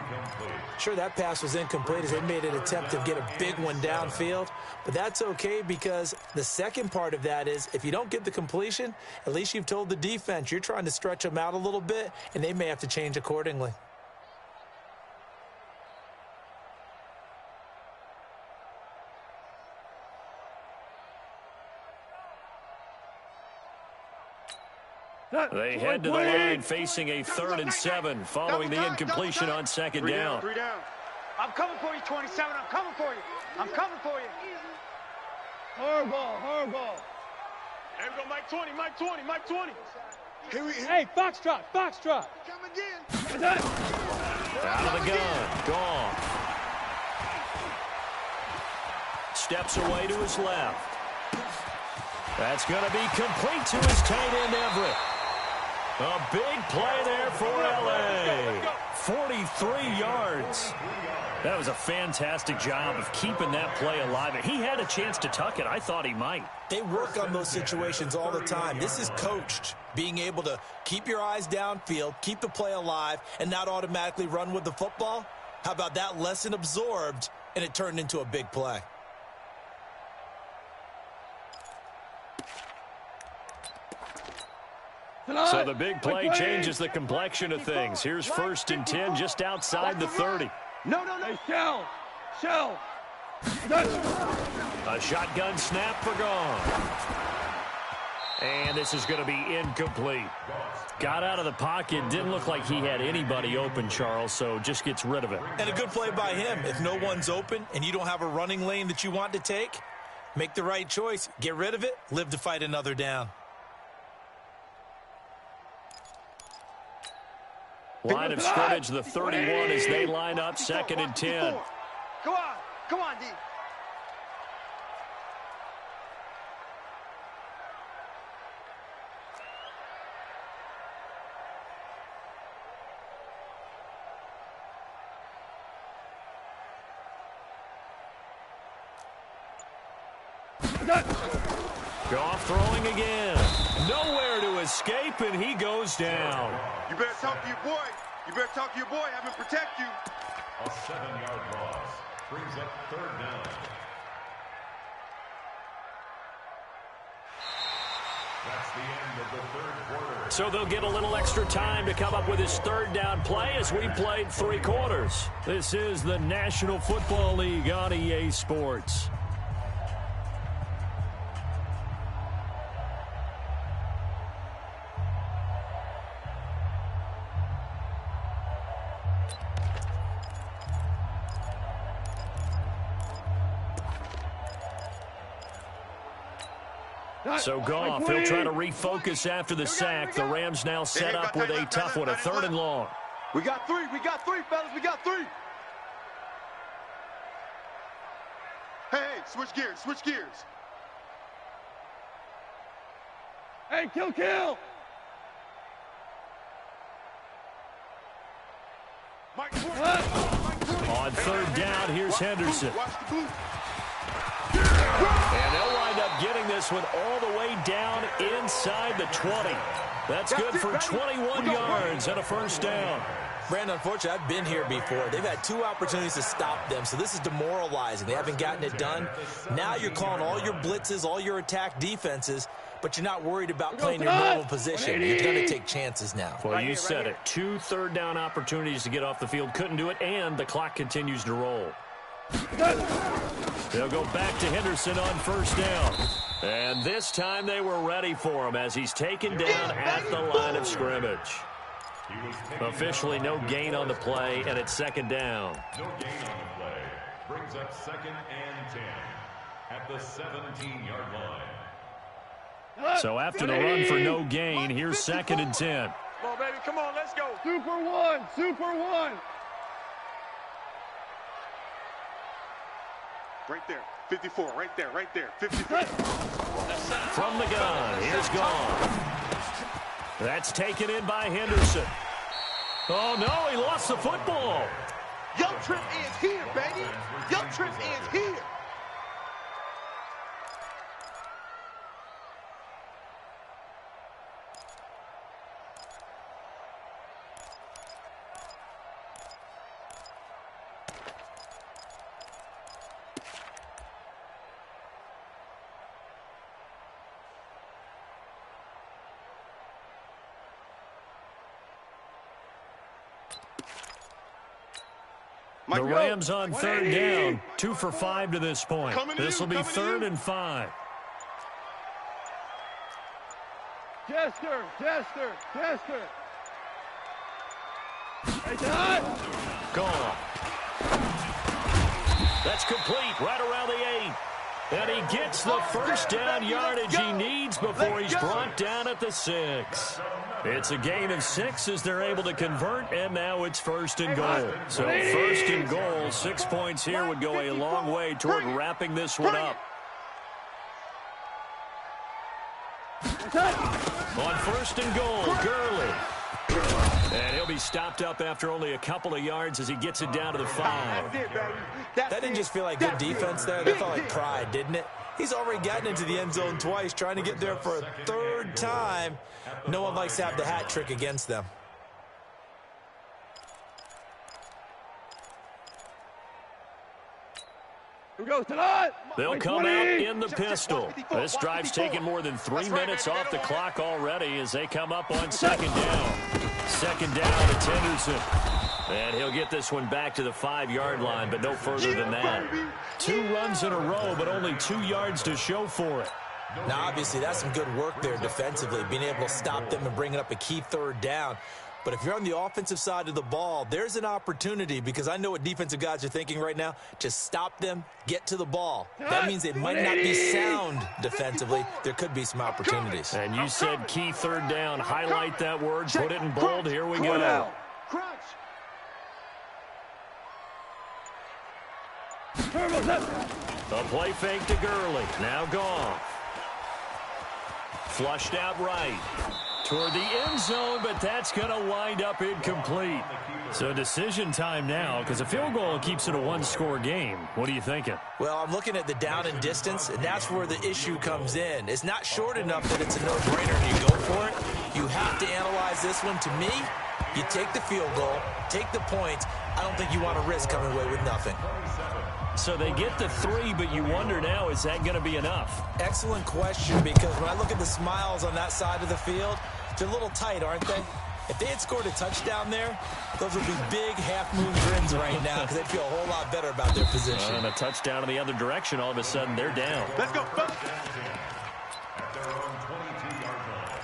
Sure, that pass was incomplete as they made an attempt to get a big one downfield, but that's okay because the second part of that is if you don't get the completion, at least you've told the defense you're trying to stretch them out a little bit, and they may have to change accordingly. They head to the line facing a 3rd and 7 following the incompletion on 2nd down. 3 down. I'm coming for you, 27. I'm coming for you. Hard ball. There we go, Mike 20. Hey, Foxtrot. Come again. Out of the gun. Gone. Steps away to his left. That's going to be complete to his tight end, Everett. A big play there for L.A. 43 yards. That was a fantastic job of keeping that play alive. And he had a chance to tuck it. I thought he might. They work on those situations all the time. This is coached. Being able to keep your eyes downfield, keep the play alive, and not automatically run with the football. How about that lesson absorbed, and it turned into a big play? So the big play changes the complexion of things. Here's 1st and 10 just outside the 30. No. Shell. A shotgun snap for gone. And this is going to be incomplete. Got out of the pocket. Didn't look like he had anybody open, Charles, so just gets rid of it. And a good play by him. If no one's open and you don't have a running lane that you want to take, make the right choice. Get rid of it. Live to fight another down. Line of scrimmage, the 31 as they line up 2nd and 10. Come on, D. Goff throwing again. Nowhere to escape, and he goes down. You better talk to your boy. Have him protect you. A 7-yard loss brings up 3rd down. That's the end of the 3rd quarter. So they'll get a little extra time to come up with his 3rd down play as we played 3 quarters. This is the National Football League on EA Sports. So Goff, he'll try to refocus after the sack. The Rams now set up with a tough one, a 3rd and long. We got 3, fellas. We got 3. Hey, switch gears. Hey, kill. On 3rd down, here's Henderson. Watch the blue. And they'll wind up getting this one all the way down inside the 20. That's good for 21 yards and a 1st down. Brandon, unfortunately, I've been here before. They've had 2 opportunities to stop them, so this is demoralizing. They haven't gotten it done. Now you're calling all your blitzes, all your attack defenses, but you're not worried about playing your normal position. You're going to take chances now. Well, you said it. 2 3rd down opportunities to get off the field. Couldn't do it, and the clock continues to roll. They'll go back to Henderson on 1st down. And this time they were ready for him as he's taken down at the line of scrimmage. Officially no gain on the play, and it's 2nd down. No gain on the play. Brings up 2nd and 10 at the 17-yard line. So after the run for no gain, here's 2nd and 10. Come on, baby. Come on, let's go. Super one. Right there. 54. Right there. 54. From the gun, here's Gone. That's taken in by Henderson. Oh, no, he lost the football. Your trip ends here, baby. Your trip ends here. The Rams on 3rd down, 2 for 5 to this point. This will be 3rd and 5. Jester. Hey, Todd. Gone. That's complete right around the 8. And he gets the 1st down yardage he needs before he's brought down at the 6. It's a gain of 6 as they're able to convert, and now it's 1st and goal. So 1st and goal, 6 points here would go a long way toward wrapping this one up. On 1st and goal, Gurley. And he'll be stopped up after only a couple of yards as he gets it down to the 5. That didn't just feel like good defense there. That felt like pride, didn't it? He's already gotten into the end zone twice, trying to get there for a third time. No one likes to have the hat trick against them. Who goes tonight? They'll come out in the pistol. This drive's taken more than 3 minutes off the clock already as they come up on second down. Second down to Henderson. And he'll get this one back to the 5-yard line, but no further than that. 2 runs in a row, but only 2 yards to show for it. Now, obviously, that's some good work there defensively, being able to stop them and bringing up a key third down. But if you're on the offensive side of the ball, there's an opportunity, because I know what defensive guys are thinking right now. Just stop them, get to the ball. That means they might not be sound defensively. There could be some opportunities. And you said key third down. Highlight that word, put it in bold. Here we go. A play fake to Gurley. Now gone. Flushed out right. Toward the end zone, but that's going to wind up incomplete. So decision time now, because a field goal keeps it a 1-score game. What are you thinking? Well, I'm looking at the down and distance, and that's where the issue comes in. It's not short enough that it's a no-brainer and you go for it. You have to analyze this one. To me, you take the field goal, take the points. I don't think you want to risk coming away with nothing. So they get the 3, but you wonder now, is that going to be enough? Excellent question, because when I look at the smiles on that side of the field, they're a little tight, aren't they? If they had scored a touchdown there, those would be big half-moon grins right now, because they'd feel a whole lot better about their position. And a touchdown in the other direction, all of a sudden they're down. Let's go. At their own 22-yard line.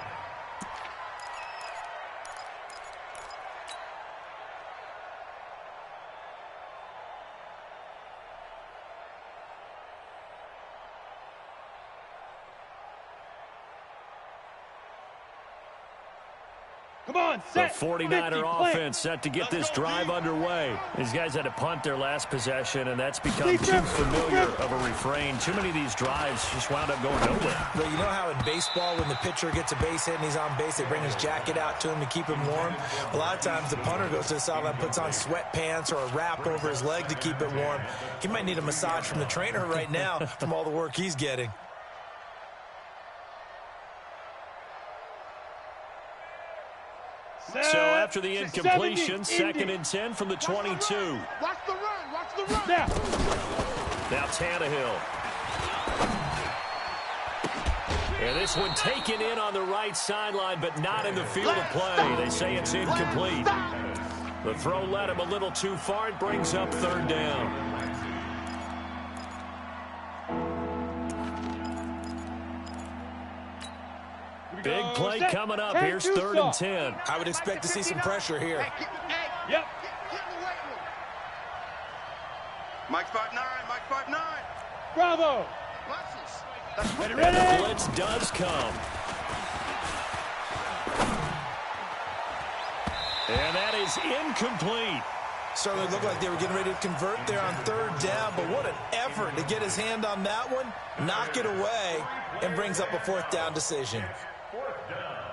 Come on, The set. 49er offense set to get this drive underway. These guys had to punt their last possession, and that's become too familiar of a refrain. Too many of these drives just wound up going nowhere. But you know how in baseball, when the pitcher gets a base hit and he's on base, they bring his jacket out to him to keep him warm? A lot of times the punter goes to the sideline, puts on sweatpants or a wrap over his leg to keep it warm. He might need a massage from the trainer right now from all the work he's getting. So after the incompletion, 2nd and 10 from the 22. Watch the run. Watch the run. Now Tannehill. And this one taken in on the right sideline, but not in the field of play. They say it's incomplete. The throw led him a little too far. It brings up 3rd down. Big play coming up. Here's 3rd and 10. I would expect to see some pressure here. Yep. Mike 5'9", Mike 5'9". Bravo. The blitz does come. And that is incomplete. Certainly looked like they were getting ready to convert there on 3rd down, but what an effort to get his hand on that one, knock it away, and brings up a 4th down decision. 4th down.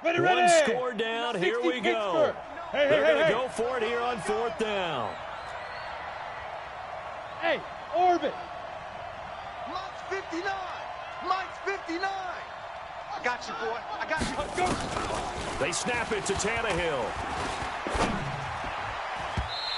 Ready, One ready. score down. Here we go. Hey, They're going to hey. go for it here on 4th down. Hey, orbit. Mike's 59. Mike's 59. I got you, boy. I got you. Let's go. They snap it to Tannehill.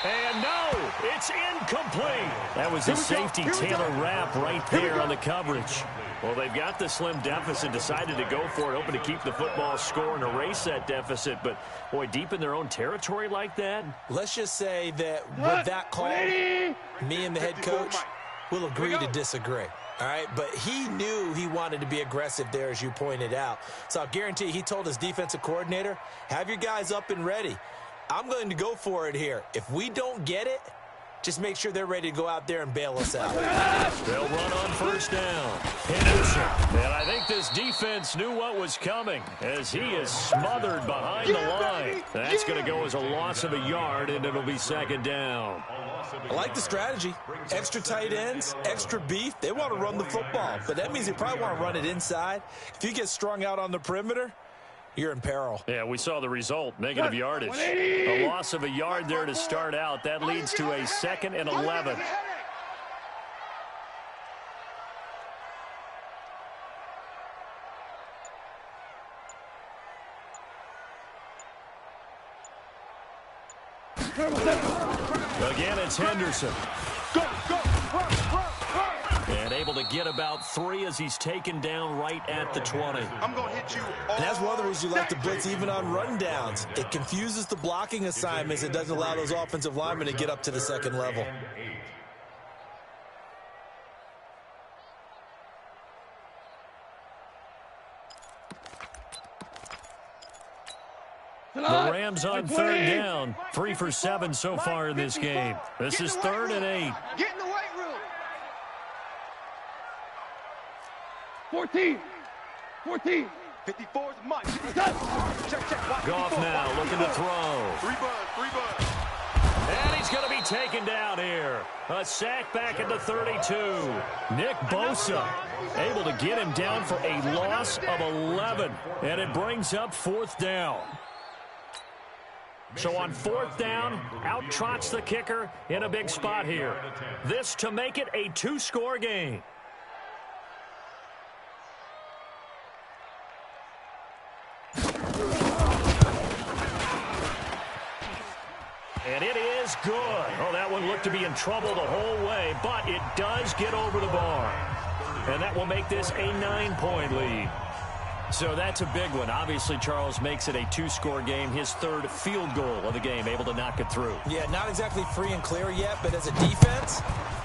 And no, it's incomplete. That was a safety Taylor Rapp right there on the coverage. Well, they've got the slim deficit, decided to go for it, hoping to keep the football score and erase that deficit. But, boy, deep in their own territory like that. Let's just say that with that call, me and the head coach will agree to disagree. All right, but he knew he wanted to be aggressive there, as you pointed out. So I guarantee he told his defensive coordinator, have your guys up and ready. I'm going to go for it here. If we don't get it, Just make sure they're ready to go out there and bail us out. They'll run on first down. Henderson. And I think this defense knew what was coming as he is smothered behind the line. That's going to go as a loss of a yard, and it'll be second down. I like the strategy. Extra tight ends, extra beef. They want to run the football, but that means they probably want to run it inside. If you get strung out on the perimeter, you're in peril. Yeah, we saw the result, negative yardage. A loss of a yard there to start out. That leads to a 2nd and 11. Again, it's Henderson. Go, go, run, run, run. And able to get about 3 as he's taken down right at the 20. I'm going to hit you all And that's one of the reasons you like to blitz even on rundowns. It confuses the blocking assignments. It doesn't allow those offensive linemen to get up to the second level. The Rams on 3rd down. 3 for 7 so far in this game. This is 3rd and 8. Get in the weight room. 14. 14. 54 is Mike. Check, check. Watch Goff 54. now looking to throw. 3 buds. And he's going to be taken down here. A sack back at the 32. Nick Bosa able to get him down for a loss of 11. And it brings up 4th down. So on 4th down, out trots the kicker in a big spot here. This to make it a 2-score game. And it is good. Oh, that one looked to be in trouble the whole way, but it does get over the bar. And that will make this a 9-point lead. So that's a big one. Obviously, Charles makes it a 2-score game. His 3rd field goal of the game, able to knock it through. Yeah, not exactly free and clear yet, but as a defense,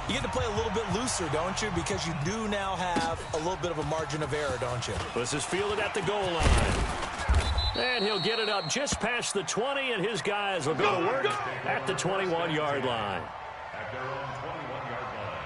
you get to play a little bit looser, don't you? Because you do now have a little bit of a margin of error, don't you? This is fielded at the goal line. And he'll get it up just past the 20, and his guys will go to work at the 21-yard line. At their own 21-yard line.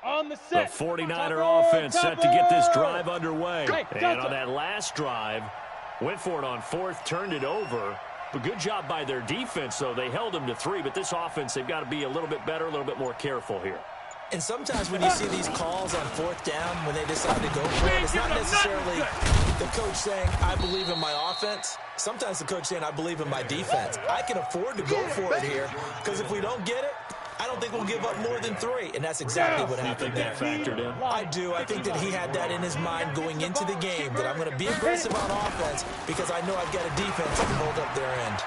On the The set. 49er offense set to get this drive underway. Hey, And on that last drive, went for it on 4th, turned it over. But good job by their defense, though. They held them to 3, but this offense, they've got to be a little bit better, a little bit more careful here. And sometimes when you see these calls on 4th down, when they decide to go for it, it's not necessarily the coach saying, I believe in my offense. Sometimes the coach saying, I believe in my defense. I can afford to go for it here, because if we don't get it, I don't think we'll give up more than 3, and that's exactly what happened there. Factored in. I do. I think that he had that in his mind going into the game, that I'm going to be aggressive on offense because I know I've got a defense that can hold up their end.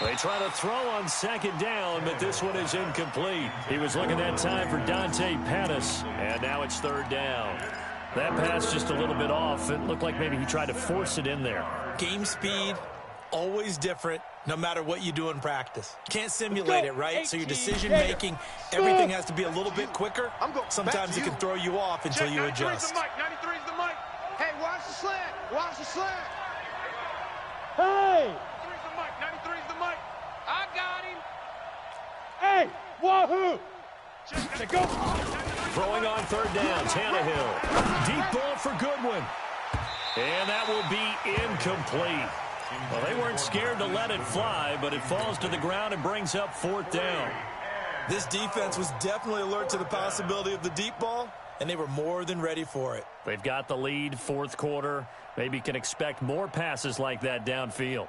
They try to throw on 2nd down, but this one is incomplete. He was looking that time for Dante Pettis, and now it's 3rd down. That pass just a little bit off. It looked like maybe he tried to force it in there. Game speed, always different, no matter what you do in practice. Can't simulate it, right? So your decision-making, everything has to be a little bit quicker. Sometimes it can throw you off until you adjust. 93 is the mic. Hey, watch the slant. Watch the slant. Hey! 93 is the mic. I got him. Hey! Wahoo! Check, Go! Throwing on 3rd down, Tannehill. Deep ball for Goodwin. And that will be incomplete. Well, they weren't scared to let it fly, but it falls to the ground and brings up 4th down. This defense was definitely alert to the possibility of the deep ball, and they were more than ready for it. They've got the lead, 4th quarter. Maybe can expect more passes like that downfield.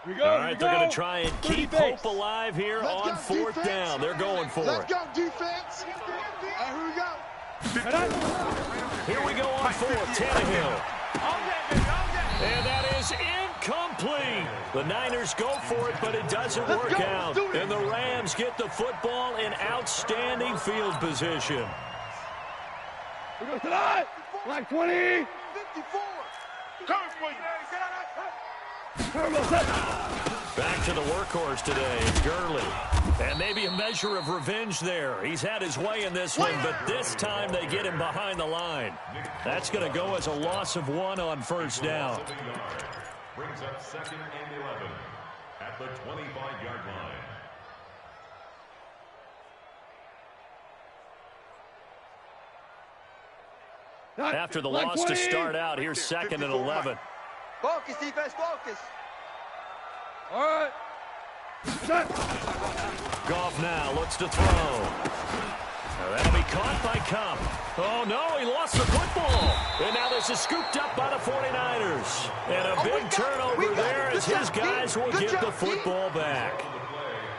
We go, All right, they're going to try and keep base. hope alive here Let's on go, 4th defense. down. They're going for Let's it. go, defense. Here we go. Here we go on 4th. Tannehill. And that is Complete. The Niners go for it, but it doesn't work out. And the Rams get the football in outstanding field position. We go tonight. Black 20. 54. Coming for you. Back to the workhorse today, Gurley. And maybe a measure of revenge there. He's had his way in this one, but this time they get him behind the line. That's going to go as a loss of 1 on first down. Brings up 2nd and 11 at the 25-yard line. After the loss to start out, here's 2nd and 11. Focus, defense, focus. All right. Set. Goff now looks to throw. Now that'll be caught by Kupp. Oh, no, he lost the football. And now this is scooped up by the 49ers. And a big turnover there as his guys will get the football back.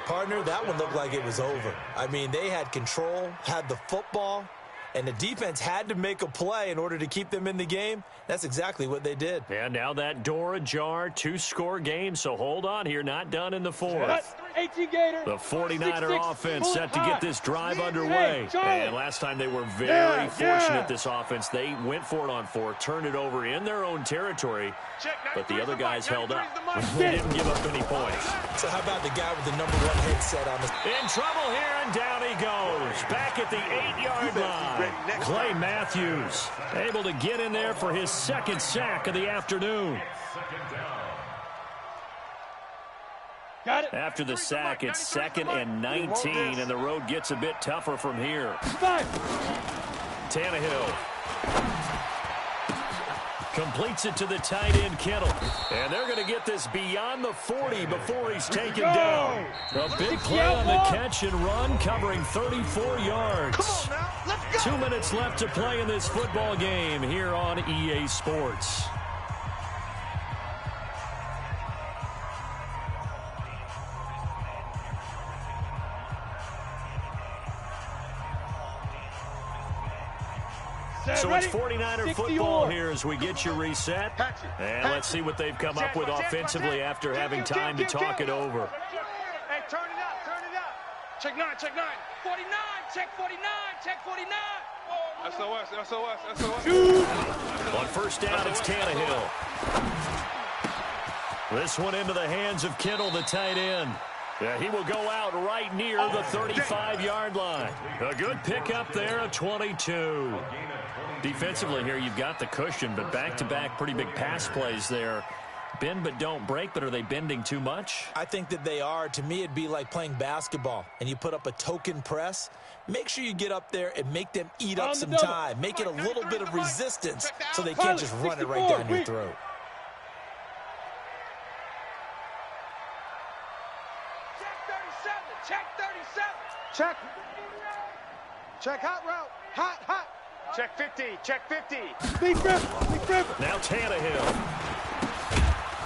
Partner, that one looked like it was over. I mean, they had control, had the football, and the defense had to make a play in order to keep them in the game. That's exactly what they did. And now that door ajar, 2-score game, so hold on here, not done in the 4th. 18 Gator. The 49er offense set to get this drive underway. Hey, and last time they were very fortunate, this offense. They went for it on 4, turned it over in their own territory, but the other guys held up. They didn't give up any points. So how about the guy with the #1 headset on? In trouble here, and down he goes. Back at the 8-yard line. Clay Matthews able to get in there for his 2nd sack of the afternoon. Got it. After the sack, it's 2nd and 19, and the road gets a bit tougher from here. 5. Tannehill completes it to the tight end, Kittle. And they're going to get this beyond the 40 before he's taken down. A big play on the catch and run, covering 34 yards. Come on now, let's go. 2 minutes left to play in this football game here on EA Sports. So it's 49er football here as we get you reset. And let's see what they've come up with offensively after having time to talk it over. Hey, turn it up, turn it up. Check 9, check 9. 49, check 49, check 49. SOS, SOS, SOS. On first down, it's Tannehill. This one into the hands of Kittle, the tight end. Yeah, he will go out right near the 35-yard line. A good pickup there, a 22. Defensively here, you've got the cushion, but back-to-back pretty big pass plays there. Bend but don't break, but are they bending too much? I think that they are. To me, it'd be like playing basketball, and you put up a token press. Make sure you get up there and make them eat up some time. Make it a little bit of resistance so they can't just run it right down your throat. Check 37. Check. Check hot route. Hot, hot. Check 50, check 50. Big rip. Now Tannehill.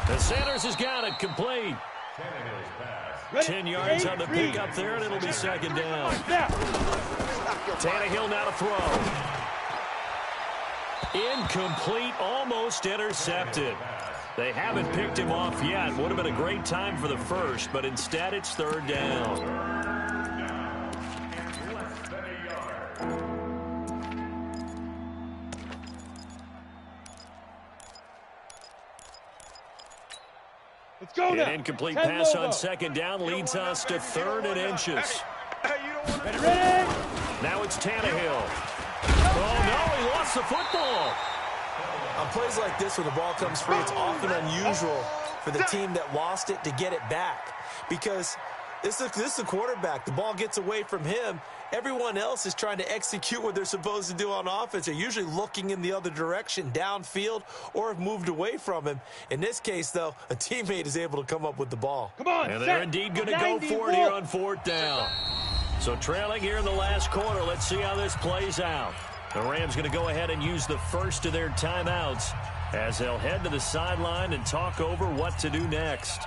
The Sanders has got it complete. 10 yards on the pickup there, and it'll be 2nd down. Tannehill now to throw. Incomplete, almost intercepted. They haven't picked him off yet. Would have been a great time for the first, but instead it's 3rd down. Let's go now. An incomplete pass on 2nd down leads us to 3rd and inches. Ready? Now it's Tannehill. Oh, no, he lost the football. On plays like this, when the ball comes free, it's often unusual for the team that lost it to get it back. Because this is the quarterback. The ball gets away from him. Everyone else is trying to execute what they're supposed to do on offense. They're usually looking in the other direction, downfield, or have moved away from him. In this case, though, a teammate is able to come up with the ball. Come on. And they're indeed going to go for it here on 4th down. So trailing here in the last quarter, let's see how this plays out. The Rams going to go ahead and use the first of their timeouts as they'll head to the sideline and talk over what to do next.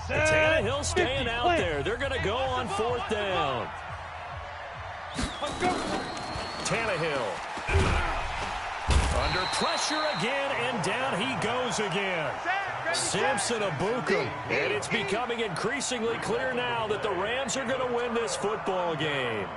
Tannehill staying out there. They're going to go on 4th down. Tannehill. On Under pressure again, and down he goes again. Samson Ebukam. And it's becoming increasingly clear now that the Rams are going to win this football game.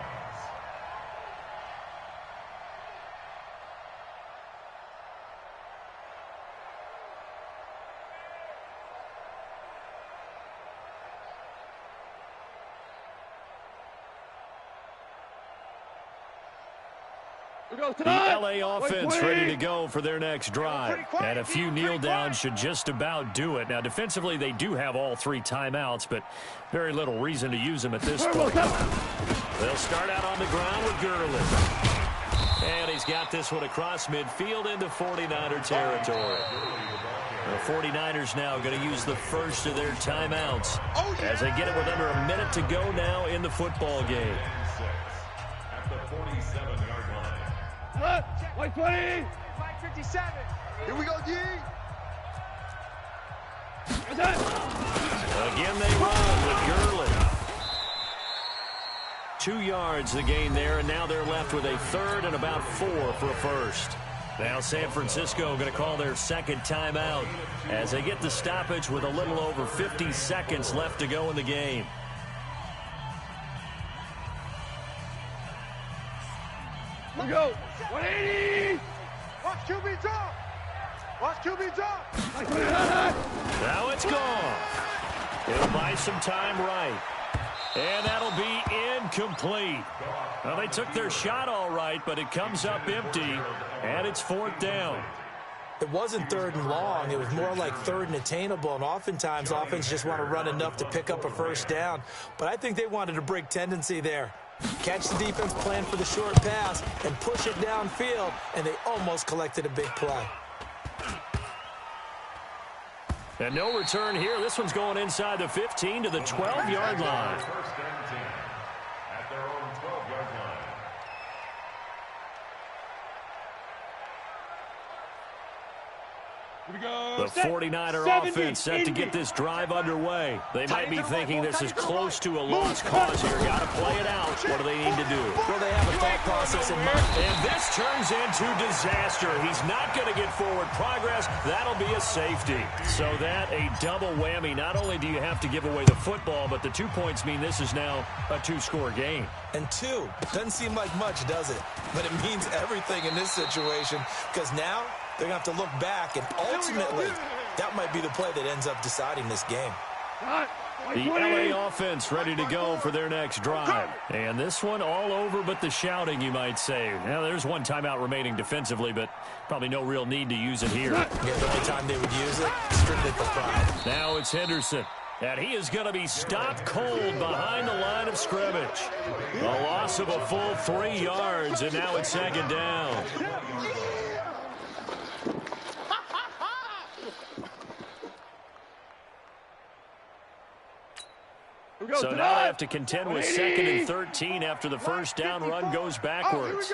The LA offense ready to go for their next drive. And a few kneel downs should just about do it. Now, defensively, they do have all 3 timeouts, but very little reason to use them at this point. They'll start out on the ground with Gurley. And he's got this one across midfield into 49er territory. The 49ers now going to use the first of their timeouts as they get it with under a minute to go now in the football game. At the 47-yard line. White 20. Flag 57. Here we go, D. Again, they run with Gurley. 2 yards the gain there, and now they're left with a 3rd and about 4 for a first. Now San Francisco going to call their second timeout as they get the stoppage with a little over 50 seconds left to go in the game. Here we go. 180. Watch QB drop. Watch QB drop. Now it's gone. It'll buy some time right. And that'll be incomplete. Well, they took their shot all right, but it comes up empty, and it's 4th down. It wasn't 3rd and long. It was more like 3rd and attainable, and oftentimes offense just want to run enough to pick up a first down. But I think they wanted a break tendency there. Catch the defense plan for the short pass and push it downfield, and they almost collected a big play. And no return here. This one's going inside the 15 to the 12-yard line. First and 10 at their own 12-yard line. Here we go. The 49er offense set to get this drive underway. They might be thinking this is close to a lost cause here. Got to play it out. What do they need to do? Well, they have a thought process in mind. And this turns into disaster. He's not going to get forward progress. That'll be a safety. So that a double whammy. Not only do you have to give away the football, but the 2 points mean this is now a 2-score game. And 2 doesn't seem like much, does it? But it means everything in this situation, because now they're going to have to look back, and ultimately, that might be the play that ends up deciding this game. The LA offense ready to go for their next drive. And this one all over but the shouting, you might say. Now, there's one timeout remaining defensively, but probably no real need to use it here. Yeah, the only time they would use it, strictly for pride. Now it's Henderson. And he is going to be stopped cold behind the line of scrimmage. A loss of a full 3 yards, and now it's 2nd down. So now they have to contend with 2nd and 13 after the first down run goes backwards.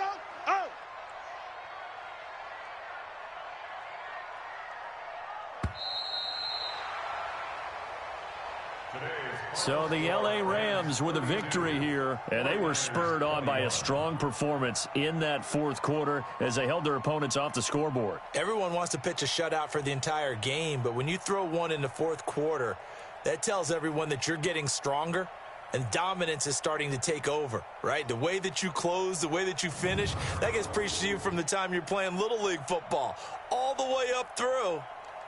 So the LA Rams with a victory here, and they were spurred on by a strong performance in that 4th quarter as they held their opponents off the scoreboard. Everyone wants to pitch a shutout for the entire game, but when you throw one in the 4th quarter, that tells everyone that you're getting stronger and dominance is starting to take over, right? The way that you close, the way that you finish, that gets preached to you from the time you're playing Little League football all the way up through,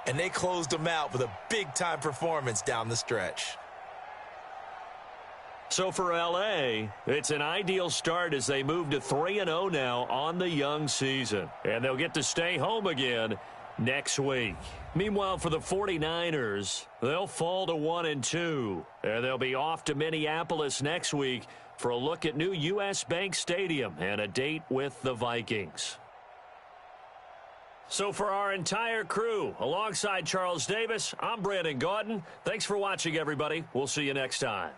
and they closed them out with a big-time performance down the stretch. So for LA, it's an ideal start as they move to 3-0 now on the young season. And they'll get to stay home again next week. Meanwhile, for the 49ers, they'll fall to 1-2. And they'll be off to Minneapolis next week for a look at new U.S. Bank Stadium and a date with the Vikings. So for our entire crew, alongside Charles Davis, I'm Brandon Gaudin. Thanks for watching, everybody. We'll see you next time.